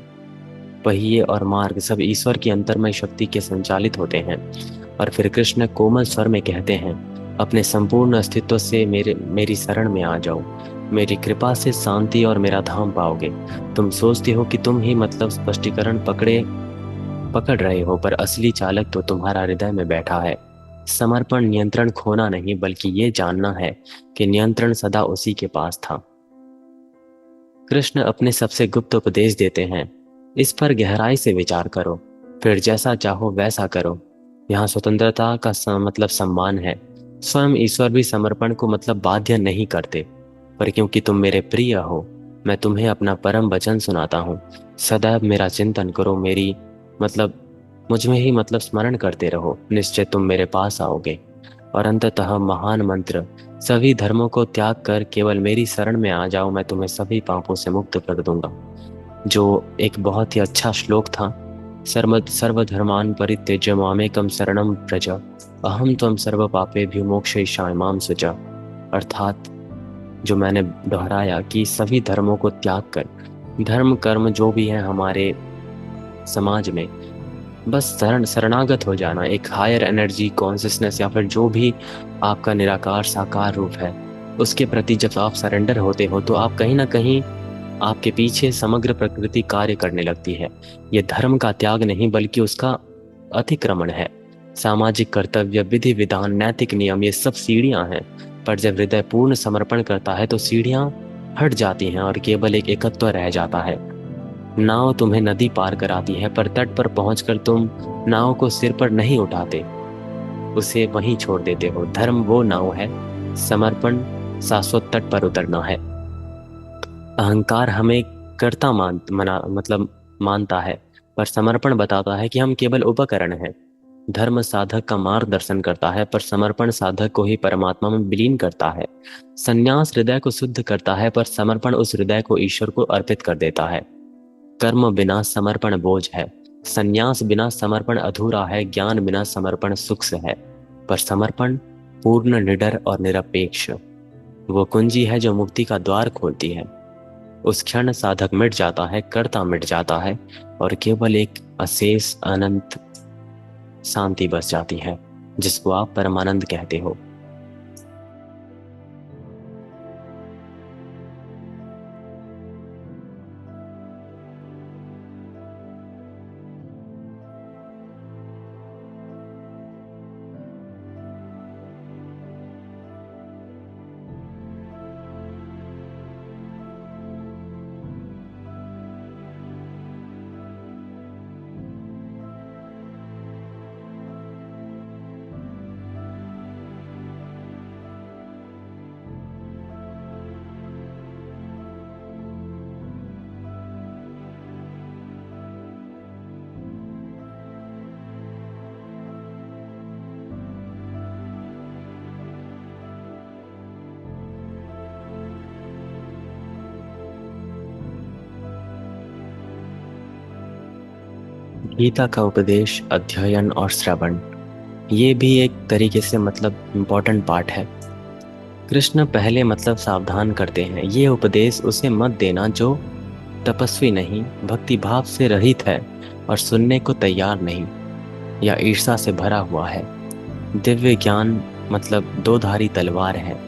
पहिए और मार्ग सब ईश्वर की अंतर्मय शक्ति के संचालित होते हैं। और फिर कृष्ण कोमल स्वर में कहते हैं, अपने संपूर्ण अस्तित्व से मेरी शरण में आ जाओ। मेरी कृपा से शांति और मेरा धाम पाओगे। तुम सोचते हो कि तुम ही मतलब स्पष्टीकरण पकड़ रहे हो, पर असली चालक तो तुम्हारा हृदय में बैठा है। समर्पण नियंत्रण खोना नहीं, बल्कि ये जानना है कि नियंत्रण सदा उसी के पास था। कृष्ण अपने सबसे गुप्त उपदेश देते हैं, इस पर गहराई से विचार करो, फिर जैसा चाहो वैसा करो। यहाँ स्वतंत्रता का मतलब सम्मान है। स्वयं ईश्वर भी समर्पण को मतलब बाध्य नहीं करते, पर क्योंकि तुम मेरे प्रिय हो मैं तुम्हें अपना परम वचन सुनाता हूँ। सदैव मेरा चिंतन करो, मेरी मतलब मुझ में ही मतलब स्मरण करते रहो, निश्चय तुम मेरे पास आओगे। और अंततः महान मंत्र, सभी धर्मों को त्याग कर केवल मेरी शरण में आ जाओ, मैं तुम्हें सभी पापों से मुक्त कर दूंगा। जो एक बहुत ही अच्छा श्लोक था। सर्वधर्मान् परित्यज्य मामेकं शरणं व्रज, अहम त्वं सर्व पापेभ्यो मोक्षयिष्यामि मां शुच। अर्थात जो मैंने दोहराया कि सभी धर्मों को त्याग कर, धर्म कर्म जो भी है हमारे समाज में, बस शरणागत हो जाना। एक हायर एनर्जी कॉन्शियसनेस या फिर जो भी आपका निराकार साकार रूप है, उसके प्रति जब आप सरेंडर होते हो तो आप कहीं ना कहीं आपके पीछे समग्र प्रकृति कार्य करने लगती है। ये धर्म का त्याग नहीं बल्कि उसका अतिक्रमण है। सामाजिक कर्तव्य, विधि विधान, नैतिक नियम, ये सब सीढ़ियां हैं, पर जब हृदय पूर्ण समर्पण करता है तो सीढ़ियां हट जाती हैं और केवल एक एकत्व रह जाता है। नाव तुम्हें नदी पार कराती है, पर तट पर पहुंचकर तुम नाव को सिर पर नहीं उठाते, उसे वहीं छोड़ देते हो। धर्म वो नाव है, समर्पण शाश्वत तट पर उतरना है। अहंकार हमें कर्ता मानता है, पर समर्पण बताता है कि हम केवल उपकरण हैं। धर्म साधक का मार्गदर्शन करता है, पर समर्पण साधक को ही परमात्मा में विलीन करता है। संन्यास हृदय को शुद्ध करता है, पर समर्पण उस हृदय को ईश्वर को अर्पित कर देता है। कर्म बिना समर्पण बोझ है, संन्यास बिना समर्पण अधूरा है, ज्ञान बिना समर्पण सुख से है। पर समर्पण पूर्ण, निडर और निरपेक्ष वो कुंजी है जो मुक्ति का द्वार खोलती है। उस क्षण साधक मिट जाता है, कर्ता मिट जाता है, और केवल एक अशेष अनंत शांति बस जाती है, जिसको आप परमानंद कहते हो। गीता का उपदेश, अध्ययन और श्रवण, ये भी एक तरीके से मतलब इम्पोर्टेंट पार्ट है। कृष्ण पहले मतलब सावधान करते हैं, ये उपदेश उसे मत देना जो तपस्वी नहीं, भक्ति भाव से रहित है और सुनने को तैयार नहीं, या ईर्ष्या से भरा हुआ है। दिव्य ज्ञान मतलब दो धारी तलवार है।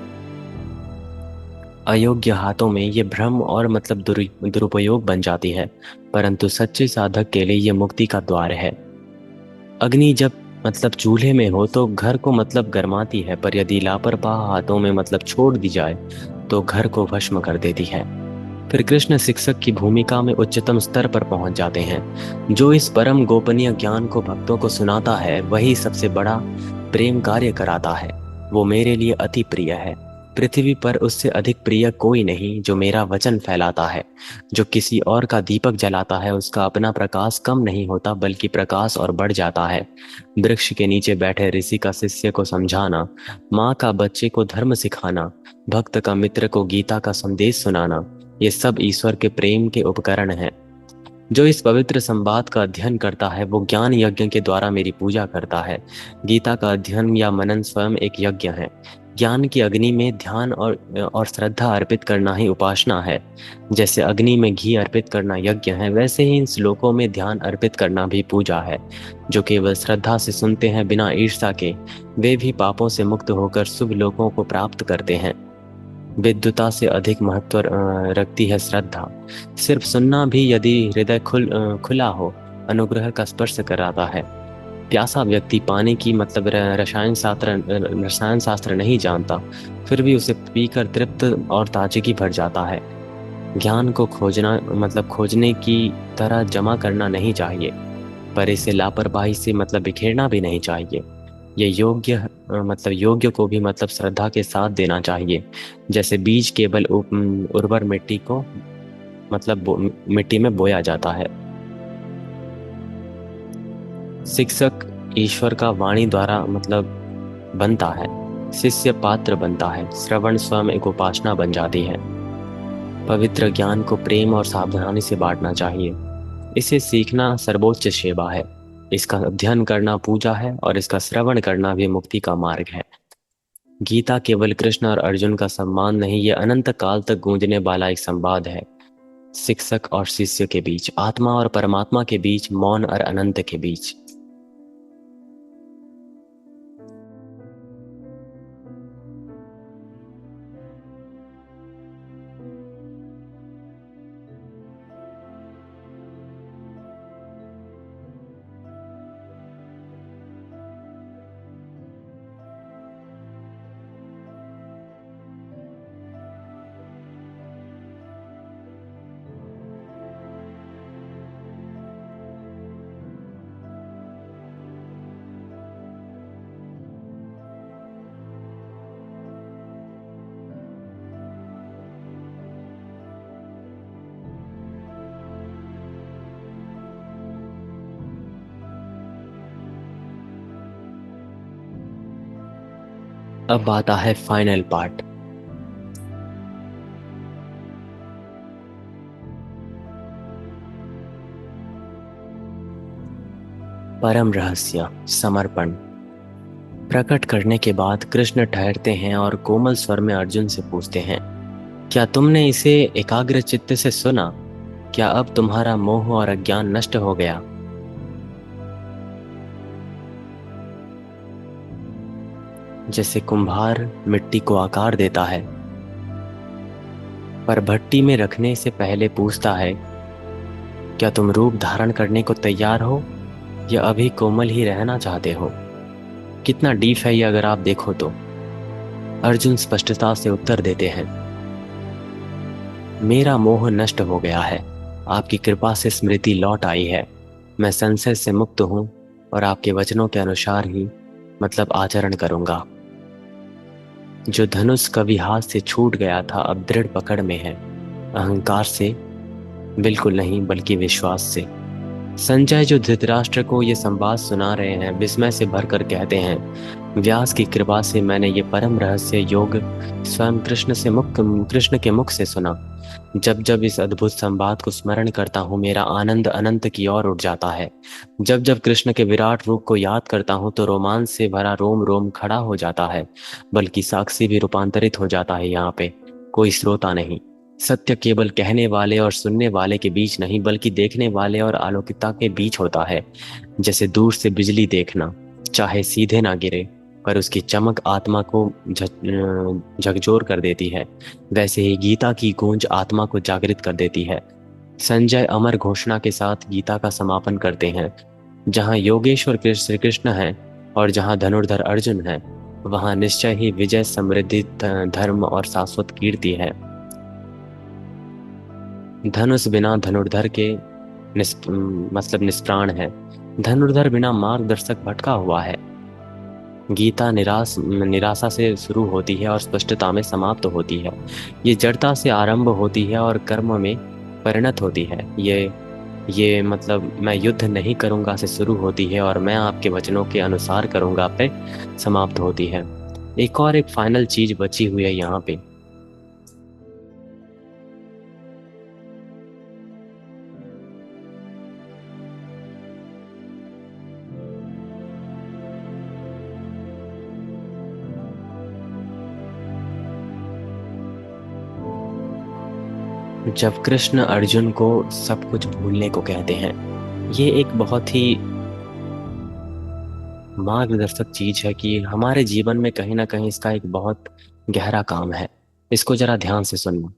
अयोग्य हाथों में ये भ्रम और मतलब दुरुपयोग बन जाती है, परंतु सच्चे साधक के लिए ये मुक्ति का द्वार है। अग्नि जब मतलब चूल्हे में हो तो घर को मतलब गरमाती है, पर यदि लापरवाह हाथों में मतलब छोड़ दी जाए तो घर को भस्म कर देती है। फिर कृष्ण शिक्षक की भूमिका में उच्चतम स्तर पर पहुंच जाते हैं। जो इस परम गोपनीय ज्ञान को भक्तों को सुनाता है, वही सबसे बड़ा प्रेम कार्य कराता है। वो मेरे लिए अति प्रिय है। पृथ्वी पर उससे अधिक प्रिय कोई नहीं, जो मेरा वचन फैलाता है। जो किसी और का दीपक जलाता है, उसका अपना प्रकाश कम नहीं होता, बल्कि प्रकाश और बढ़ जाता है। वृक्ष के नीचे बैठे ऋषि का शिष्य को समझाना, माँ का बच्चे को धर्म सिखाना, भक्त का मित्र को गीता का संदेश सुनाना, ये सब ईश्वर के प्रेम के उपकरण हैं। जो इस पवित्र संवाद का अध्ययन करता है, वो ज्ञान यज्ञ के द्वारा मेरी पूजा करता है। गीता का अध्ययन या मनन स्वयं एक यज्ञ है। ज्ञान की अग्नि में ध्यान और श्रद्धा अर्पित करना ही उपासना है। जैसे अग्नि में घी अर्पित करना यज्ञ है, वैसे ही इन श्लोकों में ध्यान अर्पित करना भी पूजा है। जो केवल श्रद्धा से सुनते हैं बिना ईर्ष्या के, वे भी पापों से मुक्त होकर शुभ लोकों को प्राप्त करते हैं। विद्युता से अधिक महत्व रखती है श्रद्धा। सिर्फ सुनना भी यदि हृदय खुला हो, अनुग्रह का स्पर्श कराता है। प्यासा व्यक्ति पानी की मतलब रसायन शास्त्र नहीं जानता, फिर भी उसे पीकर तृप्त और ताजगी भर जाता है। ज्ञान को खोजना मतलब खोजने की तरह जमा करना नहीं चाहिए, पर इसे लापरवाही से मतलब बिखेरना भी नहीं चाहिए। ये मतलब योग्य को भी मतलब श्रद्धा के साथ देना चाहिए। जैसे बीज केवल उर्वर मिट्टी को मतलब मिट्टी में बोया जाता है। शिक्षक ईश्वर का वाणी द्वारा मतलब बनता है, शिष्य पात्र बनता है, श्रवण स्वयं एक उपासना बन जाती है। पवित्र ज्ञान को प्रेम और सावधानी से बांटना चाहिए। इसे सीखना सर्वोच्च सेवा है। इसका अध्ययन करना पूजा है, और इसका श्रवण करना भी मुक्ति का मार्ग है। गीता केवल कृष्ण और अर्जुन का सम्मान नहीं, ये अनंत काल तक गूंजने वाला एक संवाद है। शिक्षक और शिष्य के बीच, आत्मा और परमात्मा के बीच, मौन और अनंत के बीच। अब आता है फाइनल पार्ट। परम रहस्य समर्पण प्रकट करने के बाद कृष्ण ठहरते हैं और कोमल स्वर में अर्जुन से पूछते हैं, क्या तुमने इसे एकाग्र चित्त से सुना? क्या अब तुम्हारा मोह और अज्ञान नष्ट हो गया? जैसे कुम्हार मिट्टी को आकार देता है पर भट्टी में रखने से पहले पूछता है, क्या तुम रूप धारण करने को तैयार हो या अभी कोमल ही रहना चाहते हो? कितना डीप है ये अगर आप देखो तो। अर्जुन स्पष्टता से उत्तर देते हैं, मेरा मोह नष्ट हो गया है, आपकी कृपा से स्मृति लौट आई है, मैं संशय से मुक्त हूं और आपके वचनों के अनुसार ही मतलब आचरण करूंगा। जो धनुष कभी हाथ से छूट गया था अब दृढ़ पकड़ में है, अहंकार से बिल्कुल नहीं बल्कि विश्वास से। संजय जो धृतराष्ट्र को ये संवाद सुना रहे हैं विस्मय से भरकर कहते हैं, व्यास की कृपा से मैंने ये परम रहस्य योग स्वयं कृष्ण के मुख से सुना। जब जब इस अद्भुत संवाद को स्मरण करता हूँ मेरा आनंद अनंत की ओर उठ जाता है। जब जब कृष्ण के विराट रूप को याद करता हूँ तो रोमांच से भरा रोम रोम खड़ा हो जाता है, बल्कि साक्षी भी रूपांतरित हो जाता है। यहाँ पे कोई श्रोता नहीं, सत्य केवल कहने वाले और सुनने वाले के बीच नहीं बल्कि देखने वाले और आलोकिता के बीच होता है। जैसे दूर से बिजली देखना, चाहे सीधे ना गिरे पर उसकी चमक आत्मा को झकझोर कर देती है, वैसे ही गीता की गूंज आत्मा को जागृत कर देती है। संजय अमर घोषणा के साथ गीता का समापन करते हैं, जहाँ योगेश्वर श्री कृष्ण है और जहाँ धनुर्धर अर्जुन है वहाँ निश्चय ही विजय, समृद्धि, धर्म और शाश्वत कीर्ति है। धनुष बिना धनुर्धर के निष्प्राण है, धनुर्धर बिना मार्गदर्शक भटका हुआ है। गीता निराशा से शुरू होती है और स्पष्टता में समाप्त होती है। ये जड़ता से आरंभ होती है और कर्म में परिणत होती है। ये मतलब मैं युद्ध नहीं करूंगा से शुरू होती है और मैं आपके वचनों के अनुसार करूंगा पे समाप्त होती है। एक फाइनल चीज बची हुई है यहाँ पे। जब कृष्ण अर्जुन को सब कुछ भूलने को कहते हैं, ये एक बहुत ही मार्गदर्शक चीज है कि हमारे जीवन में कहीं ना कहीं इसका एक बहुत गहरा काम है। इसको जरा ध्यान से सुनना।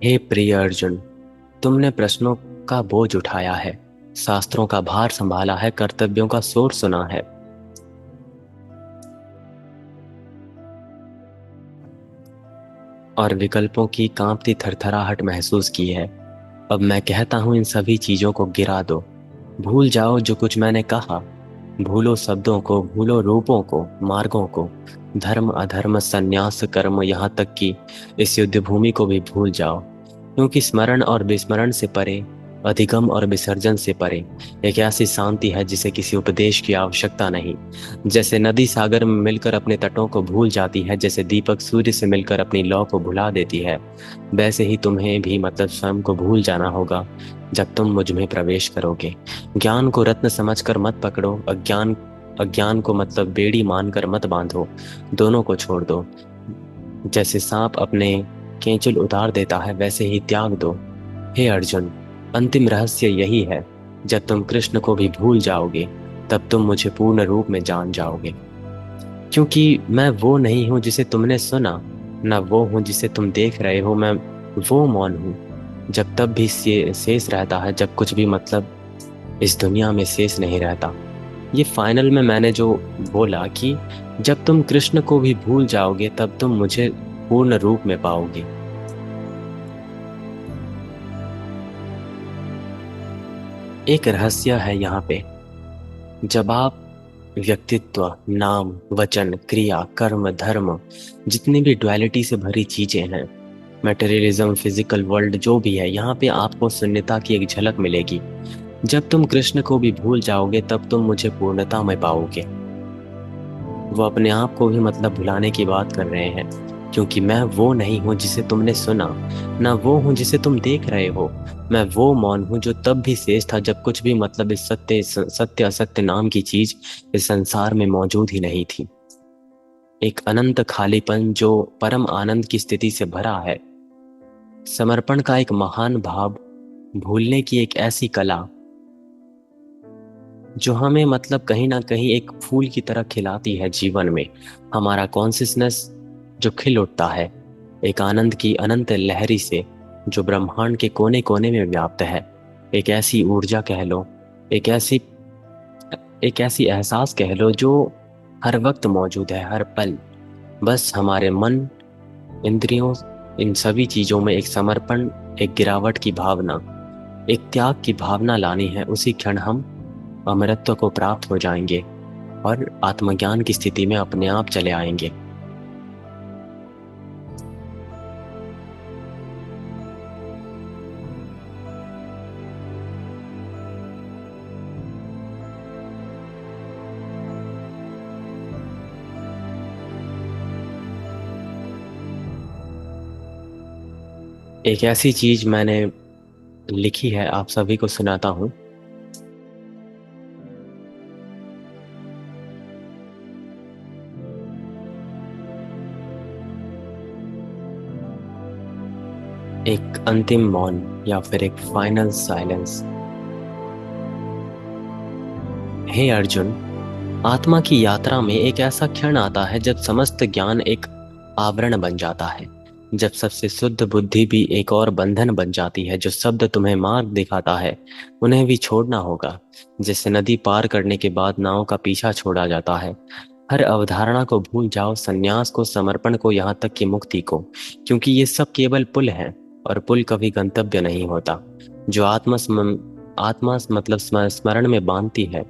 हे प्रिय अर्जुन, तुमने प्रश्नों का बोझ उठाया है, शास्त्रों का भार संभाला है, कर्तव्यों का शोर सुना है। और विकल्पों की कांपती थरथराहट महसूस की है। अब मैं कहता हूं इन सभी चीजों को गिरा दो, भूल जाओ जो कुछ मैंने कहा, भूलो शब्दों को, भूलो रूपों को, मार्गों को, धर्म अधर्म संन्यास कर्म, यहाँ तक कि इस युद्ध भूमि को भी भूल जाओ, क्योंकि स्मरण और विस्मरण से परे, अधिगम और विसर्जन से परे एक ऐसी शांति है जिसे किसी उपदेश की आवश्यकता नहीं। जैसे नदी सागर में मिलकर अपने तटों को भूल जाती है, जैसे दीपक सूर्य से मिलकर अपनी लौ को भुला देती है, वैसे ही तुम्हें भी मतलब स्वयं को भूल जाना होगा जब तुम मुझ में प्रवेश करोगे। ज्ञान को रत्न समझकर मत पकड़ो, अज्ञान को मतलब बेड़ी मानकर मत बांधो, दोनों को छोड़ दो। जैसे सांप अपने केंचुल उतार देता है वैसे ही त्याग दो। हे अर्जुन, अंतिम रहस्य यही है, जब तुम कृष्ण को भी भूल जाओगे तब तुम मुझे पूर्ण रूप में जान जाओगे, क्योंकि मैं वो नहीं हूं जिसे तुमने सुना, न वो हूं जिसे तुम देख रहे हो। मैं वो मौन हूं जब तब भी शेष रहता है, जब कुछ भी मतलब इस दुनिया में शेष नहीं रहता। ये फाइनल में मैंने जो बोला कि जब तुम कृष्ण को भी भूल जाओगे तब तुम मुझे पूर्ण रूप में पाओगे। एक रहस्य है यहाँ पे, जब आप व्यक्तित्व, नाम, वचन, क्रिया, कर्म, धर्म, जितनी भी डुअलिटी से भरी चीजें हैं, मटेरियलिज्म, फिजिकल वर्ल्ड जो भी है, यहाँ पे आपको शून्यता की एक झलक मिलेगी। जब तुम कृष्ण को भी भूल जाओगे तब तुम मुझे पूर्णता में पाओगे। वो अपने आप को भी मतलब भुलाने की बात कर रहे हैं, क्योंकि मैं वो नहीं हूं जिसे तुमने सुना, ना वो हूं जिसे तुम देख रहे हो। मैं वो मौन हूं जो तब भी शेष था जब कुछ भी मतलब इस सत्य असत्य नाम की चीज इस संसार में मौजूद ही नहीं थी। एक अनंत खालीपन जो परम आनंद की स्थिति से भरा है। समर्पण का एक महान भाव, भूलने की एक ऐसी कला जो हमें मतलब कहीं ना कहीं एक फूल की तरह खिलाती है जीवन में। हमारा कॉन्सियसनेस जो खिल उठता है एक आनंद की अनंत लहरी से, जो ब्रह्मांड के कोने कोने में व्याप्त है। एक ऐसी ऊर्जा कह लो, एक ऐसी एक ऐसी एहसास कह लो जो हर वक्त मौजूद है, हर पल। बस हमारे मन, इंद्रियों, इन सभी चीजों में एक समर्पण, एक गिरावट की भावना, एक त्याग की भावना लानी है। उसी क्षण हम अमरत्व को प्राप्त हो जाएंगे और आत्मज्ञान की स्थिति में अपने आप चले आएंगे। एक ऐसी चीज मैंने लिखी है, आप सभी को सुनाता हूँ। एक अंतिम मौन या फिर एक फाइनल साइलेंस। हे अर्जुन, आत्मा की यात्रा में एक ऐसा क्षण आता है जब समस्त ज्ञान एक आवरण बन जाता है, जब सबसे शुद्ध बुद्धि भी एक और बंधन बन जाती है। जो शब्द तुम्हें मार्ग दिखाता है उन्हें भी छोड़ना होगा, जैसे नदी पार करने के बाद नाव का पीछा छोड़ा जाता है। हर अवधारणा को भूल जाओ, संन्यास को, समर्पण को, यहाँ तक कि मुक्ति को, क्योंकि ये सब केवल पुल हैं और पुल कभी गंतव्य नहीं होता। जो आत्मा मतलब स्मरण में बांधती है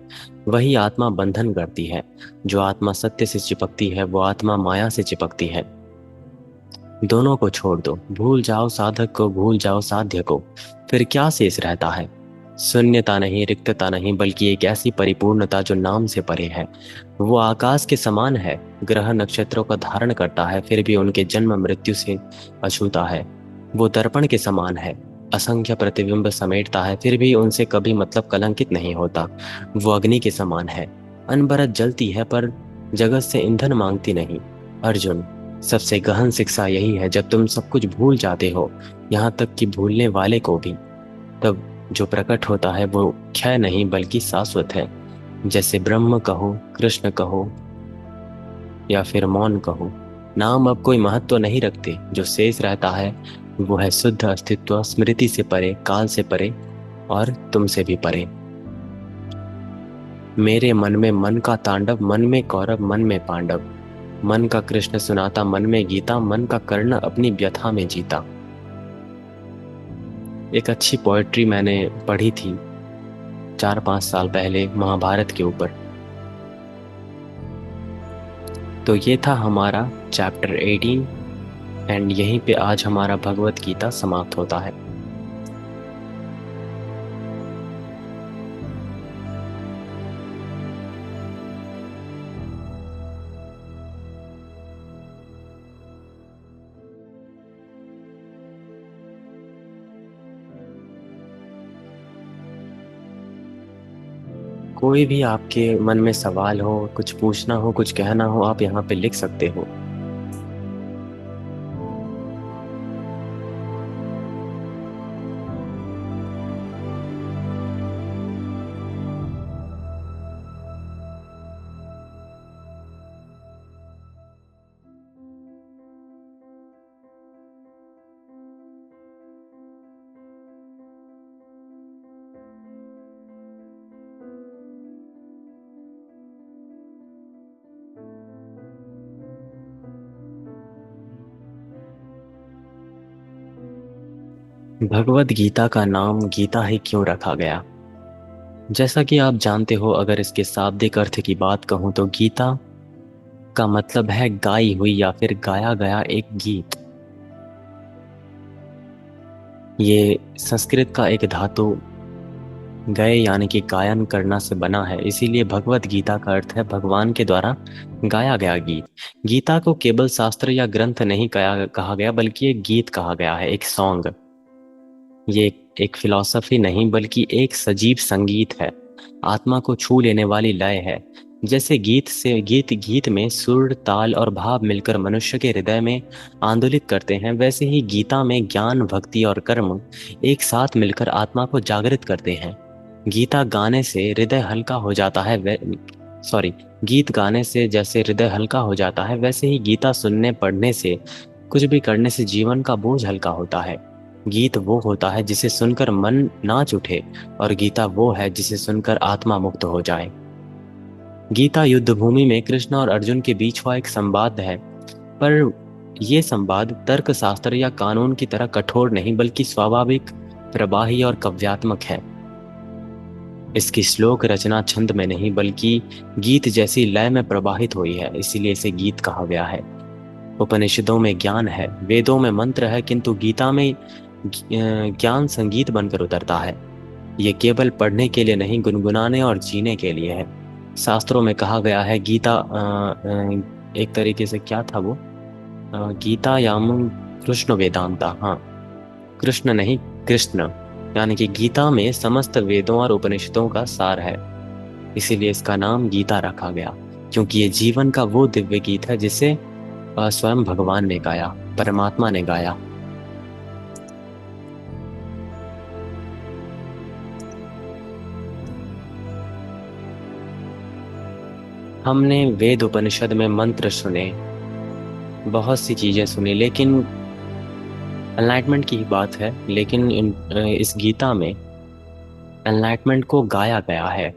वही आत्मा बंधन करती है। जो आत्मा सत्य से चिपकती है वो आत्मा माया से चिपकती है। दोनों को छोड़ दो, भूल जाओ साधक को, भूल जाओ साध्य को। फिर क्या शेष रहता है? शून्यता नहीं, रिक्तता नहीं, बल्कि एक ऐसी परिपूर्णता जो नाम से परे है। वो आकाश के समान है, ग्रह नक्षत्रों का धारण करता है फिर भी उनके जन्म मृत्यु से अछूता है। वो दर्पण के समान है, असंख्य प्रतिबिंब समेटता है फिर भी उनसे कभी मतलब कलंकित नहीं होता। वो अग्नि के समान है, अनबरत जलती है पर जगत से ईंधन मांगती नहीं। अर्जुन, सबसे गहन शिक्षा यही है, जब तुम सब कुछ भूल जाते हो, यहाँ तक कि भूलने वाले को भी, तब जो प्रकट होता है वो क्षय नहीं बल्कि शाश्वत है। जैसे ब्रह्म कहो, कृष्ण कहो या फिर मौन कहो, नाम अब कोई महत्व नहीं रखते। जो शेष रहता है वो है शुद्ध अस्तित्व, स्मृति से परे, काल से परे और तुमसे भी परे। मेरे मन में मन का तांडव, मन में कौरव, मन में पांडव। मन का कृष्ण सुनाता मन में गीता, मन का कर्ण अपनी व्यथा में जीता। एक अच्छी पोएट्री मैंने पढ़ी थी 4-5 साल पहले महाभारत के ऊपर। तो ये था हमारा चैप्टर 18 एंड यहीं पे आज हमारा भगवत गीता समाप्त होता है। कोई भी आपके मन में सवाल हो, कुछ पूछना हो, कुछ कहना हो, आप यहाँ पे लिख सकते हो। भगवत गीता का नाम गीता ही क्यों रखा गया? जैसा कि आप जानते हो, अगर इसके शाब्दिक अर्थ की बात कहूं तो गीता का मतलब है गाई हुई या फिर गाया गया एक गीत। ये संस्कृत का एक धातु गए यानी कि गायन करना से बना है, इसीलिए भगवत गीता का अर्थ है भगवान के द्वारा गाया गया गीत। गीता को केवल शास्त्र या ग्रंथ नहीं कहा गया, बल्कि एक गीत कहा गया है, एक सॉन्ग। ये एक फिलॉसफी नहीं बल्कि एक सजीव संगीत है, आत्मा को छू लेने वाली लय है। जैसे गीत में सुर, ताल और भाव मिलकर मनुष्य के हृदय में आंदोलित करते हैं, वैसे ही गीता में ज्ञान, भक्ति और कर्म एक साथ मिलकर आत्मा को जागृत करते हैं। गीता गाने से हृदय हल्का हो जाता है वे सॉरी गीत गाने से जैसे हृदय हल्का हो जाता है, वैसे ही गीता सुनने, पढ़ने से, कुछ भी करने से जीवन का बोझ हल्का होता है। गीत वो होता है जिसे सुनकर मन नाच उठे, और गीता वो है जिसे सुनकर आत्मा मुक्त हो जाए। गीता युद्ध भूमि में कृष्ण और अर्जुन के बीच हुआ एक संवाद है, पर यह संवाद तर्क शास्त्र या कानून की तरह कठोर नहीं बल्कि स्वाभाविक, प्रवाही और काव्यात्मक है। इसकी श्लोक रचना छंद में नहीं बल्कि गीत जैसी लय में प्रवाहित हुई है, इसीलिए इसे गीत कहा गया है। उपनिषदों में ज्ञान है, वेदों में मंत्र है, किंतु गीता में ज्ञान संगीत बनकर उतरता है। ये केवल पढ़ने के लिए नहीं, गुनगुनाने और जीने के लिए है। शास्त्रों में कहा गया है, गीता एक तरीके से क्या था वो, गीता यामुन कृष्ण वेदांता, हाँ, कृष्ण नहीं कृष्ण, यानी कि गीता में समस्त वेदों और उपनिषदों का सार है। इसीलिए इसका नाम गीता रखा गया, क्योंकि ये जीवन का वो दिव्य गीत है जिसे स्वयं भगवान ने गाया, परमात्मा ने गाया। हमने वेद उपनिषद में मंत्र सुने, बहुत सी चीजें सुनी, लेकिन एनलाइटमेंट की ही बात है, लेकिन इस गीता में एनलाइटमेंट को गाया गया है,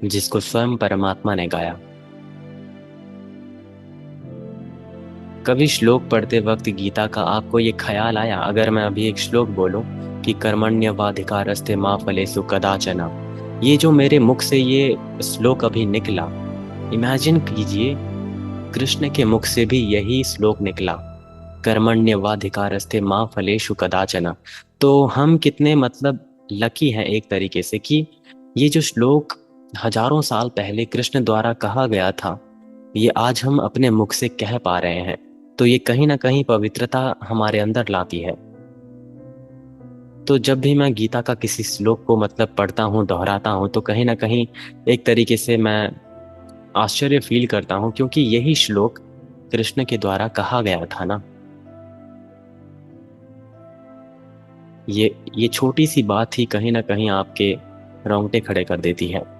जिसको स्वयं परमात्मा ने गाया। कभी श्लोक पढ़ते वक्त गीता का आपको ये ख्याल आया, अगर मैं अभी एक श्लोक बोलूं कि कर्मण्यवाधिकारस्ते मा फलेषु कदाचन, ये जो मेरे मुख से ये श्लोक अभी निकला, इमेजिन कीजिए कृष्ण के मुख से भी यही श्लोक निकला, कर्मण्यवाधिकारस्ते मा फलेषु कदाचन। तो हम कितने मतलब लकी हैं एक तरीके से कि ये जो श्लोक हजारों साल पहले कृष्ण द्वारा कहा गया था, ये आज हम अपने मुख से कह पा रहे हैं। तो ये कहीं ना कहीं पवित्रता हमारे अंदर लाती है। तो जब भी मैं गीता का किसी श्लोक को मतलब पढ़ता हूँ, दोहराता हूँ, तो कहीं ना कहीं एक तरीके से मैं आश्चर्य फील करता हूँ, क्योंकि यही श्लोक कृष्ण के द्वारा कहा गया था ना। ये छोटी सी बात ही कहीं ना कहीं आपके रोंगटे खड़े कर देती है।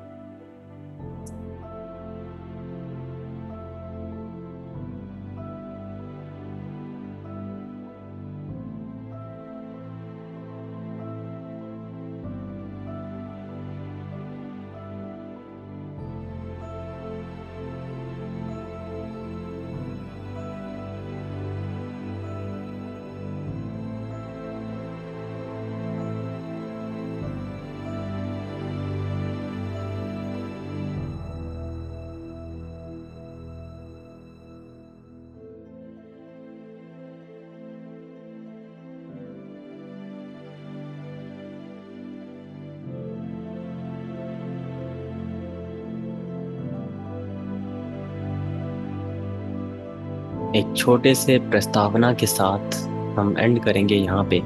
एक छोटे से प्रस्तावना के साथ हम एंड करेंगे यहाँ पे।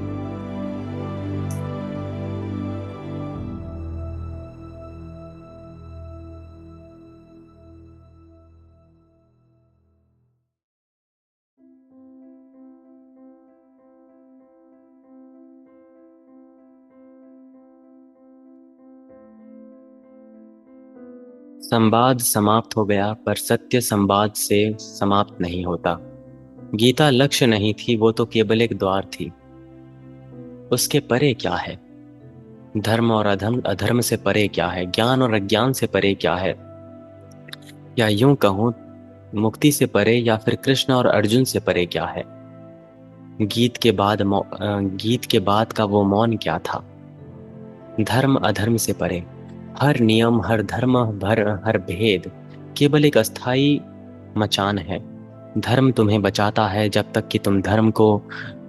संवाद समाप्त हो गया, पर सत्य संवाद से समाप्त नहीं होता। गीता लक्ष्य नहीं थी, वो तो केवल एक द्वार थी। उसके परे क्या है? धर्म और अधर्म, अधर्म से परे क्या है? ज्ञान और अज्ञान से परे क्या है? या यूं कहूं, मुक्ति से परे या फिर कृष्ण और अर्जुन से परे क्या है? गीत के बाद का वो मौन क्या था? धर्म अधर्म से परे, हर नियम, हर धर्म, हर भेद केवल एक अस्थाई मचान है। धर्म तुम्हें बचाता है जब तक कि तुम धर्म को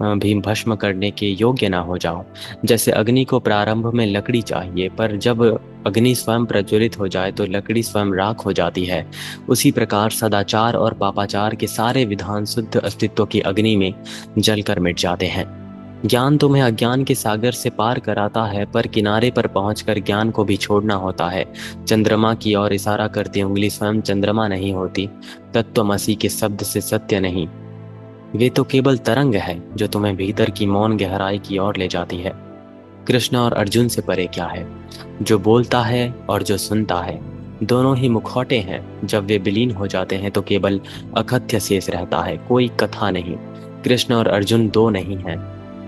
भी भस्म करने के योग्य ना हो जाओ। जैसे अग्नि को प्रारंभ में लकड़ी चाहिए, पर जब अग्नि स्वयं प्रज्वलित हो जाए तो लकड़ी स्वयं राख हो जाती है। उसी प्रकार सदाचार और पापाचार के सारे विधान शुद्ध अस्तित्व की अग्नि में जलकर मिट जाते हैं। ज्ञान तुम्हें अज्ञान के सागर से पार कराता है, पर किनारे पर पहुंचकर ज्ञान को भी छोड़ना होता है। चंद्रमा की ओर इशारा करती उंगली स्वयं चंद्रमा नहीं होती। तत्वमसी के शब्द से सत्य नहीं, वे तो केवल तरंग है जो तुम्हें भीतर की मौन गहराई की ओर ले जाती है। कृष्ण और अर्जुन से परे क्या है? जो बोलता है और जो सुनता है, दोनों ही मुखौटे हैं। जब वे विलीन हो जाते हैं तो केवल अकथ्य शेष रहता है, कोई कथा नहीं। कृष्ण और अर्जुन दो नहीं हैं,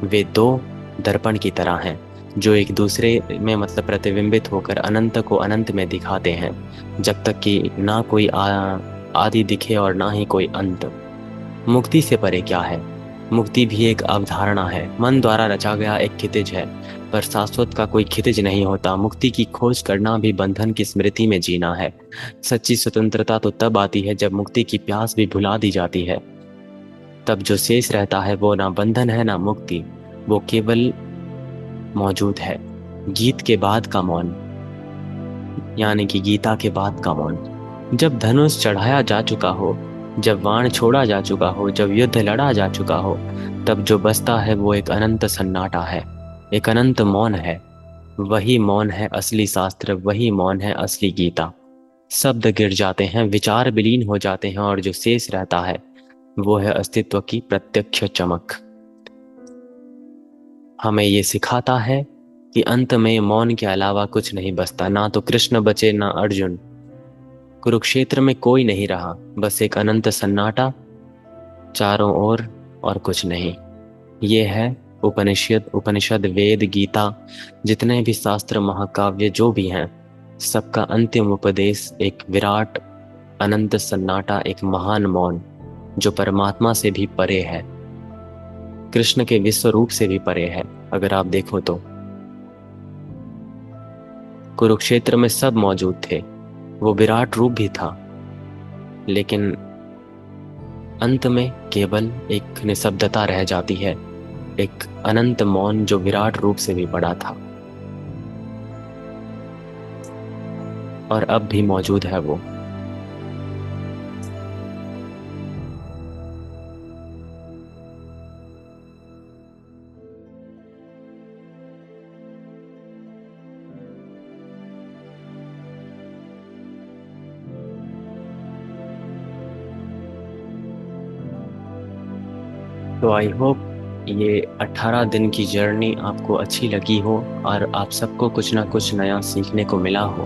वे दो दर्पण की तरह हैं, जो एक दूसरे में प्रतिबिंबित होकर अनंत को अनंत में दिखाते हैं, जब तक कि ना कोई आदि दिखे और ना ही कोई अंत। मुक्ति से परे क्या है? मुक्ति भी एक अवधारणा है, मन द्वारा रचा गया एक क्षितिज है, पर शाश्वत का कोई क्षितिज नहीं होता। मुक्ति की खोज करना भी बंधन की स्मृति में जीना है। सच्ची स्वतंत्रता तो तब आती है जब मुक्ति की प्यास भी भुला दी जाती है। तब जो शेष रहता है वो ना बंधन है ना मुक्ति, वो केवल मौजूद है। गीत के बाद का मौन, यानी कि गीता के बाद का मौन। जब धनुष चढ़ाया जा चुका हो, जब बाण छोड़ा जा चुका हो, जब युद्ध लड़ा जा चुका हो, तब जो बचता है वो एक अनंत सन्नाटा है, एक अनंत मौन है। वही मौन है असली शास्त्र, वही मौन है असली गीता। शब्द गिर जाते हैं, विचार विलीन हो जाते हैं, और जो शेष रहता है वो है अस्तित्व की प्रत्यक्ष चमक। हमें ये सिखाता है कि अंत में मौन के अलावा कुछ नहीं बचता। ना तो कृष्ण बचे ना अर्जुन। कुरुक्षेत्र में कोई नहीं रहा, बस एक अनंत सन्नाटा चारों ओर, और कुछ नहीं। ये है उपनिषद वेद गीता, जितने भी शास्त्र महाकाव्य जो भी हैं, सबका अंतिम उपदेश एक विराट अनंत सन्नाटा, एक महान मौन जो परमात्मा से भी परे है, कृष्ण के विश्व रूप से भी परे है। अगर आप देखो तो कुरुक्षेत्र में सब मौजूद थे, वो विराट रूप भी था, लेकिन अंत में केवल एक निशब्दता रह जाती है, एक अनंत मौन जो विराट रूप से भी बड़ा था और अब भी मौजूद है वो। तो आई होप ये 18 दिन की जर्नी आपको अच्छी लगी हो और आप सबको कुछ ना कुछ नया सीखने को मिला हो।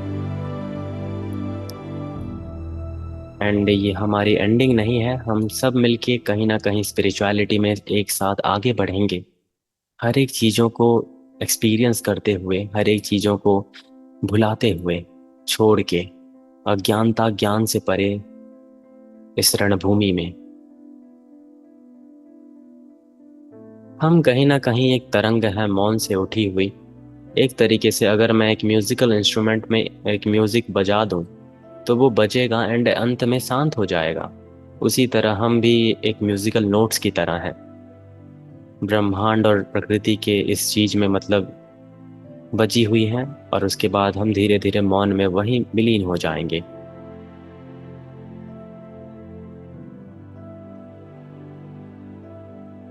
एंड ये हमारी एंडिंग नहीं है, हम सब मिलके कहीं ना कहीं स्पिरिचुअलिटी में एक साथ आगे बढ़ेंगे, हर एक चीज़ों को एक्सपीरियंस करते हुए, हर एक चीज़ों को भुलाते हुए, छोड़ के अज्ञानता ज्ञान से परे इस रणभूमि में हम कहीं ना कहीं एक तरंग है मौन से उठी हुई। एक तरीके से अगर मैं एक म्यूजिकल इंस्ट्रूमेंट में एक म्यूजिक बजा दूं तो वो बजेगा एंड अंत में शांत हो जाएगा। उसी तरह हम भी एक म्यूजिकल नोट्स की तरह हैं, ब्रह्मांड और प्रकृति के इस चीज में बची हुई हैं, और उसके बाद हम धीरे धीरे मौन में वहीं विलीन हो जाएंगे।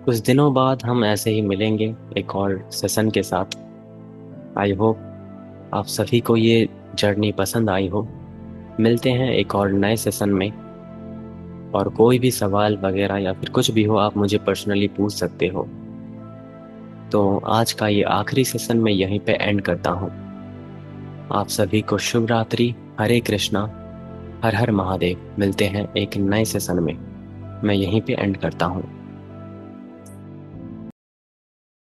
कुछ दिनों बाद हम ऐसे ही मिलेंगे एक और सेशन के साथ। आई होप आप सभी को ये जर्नी पसंद आई हो। मिलते हैं एक और नए सेशन में, और कोई भी सवाल वगैरह या फिर कुछ भी हो आप मुझे पर्सनली पूछ सकते हो। तो आज का ये आखिरी सेशन मैं यहीं पे एंड करता हूँ। आप सभी को शुभ रात्रि, हरे कृष्णा, हर हर महादेव। मिलते हैं एक नए सेशन में, मैं यहीं पे एंड करता हूँ।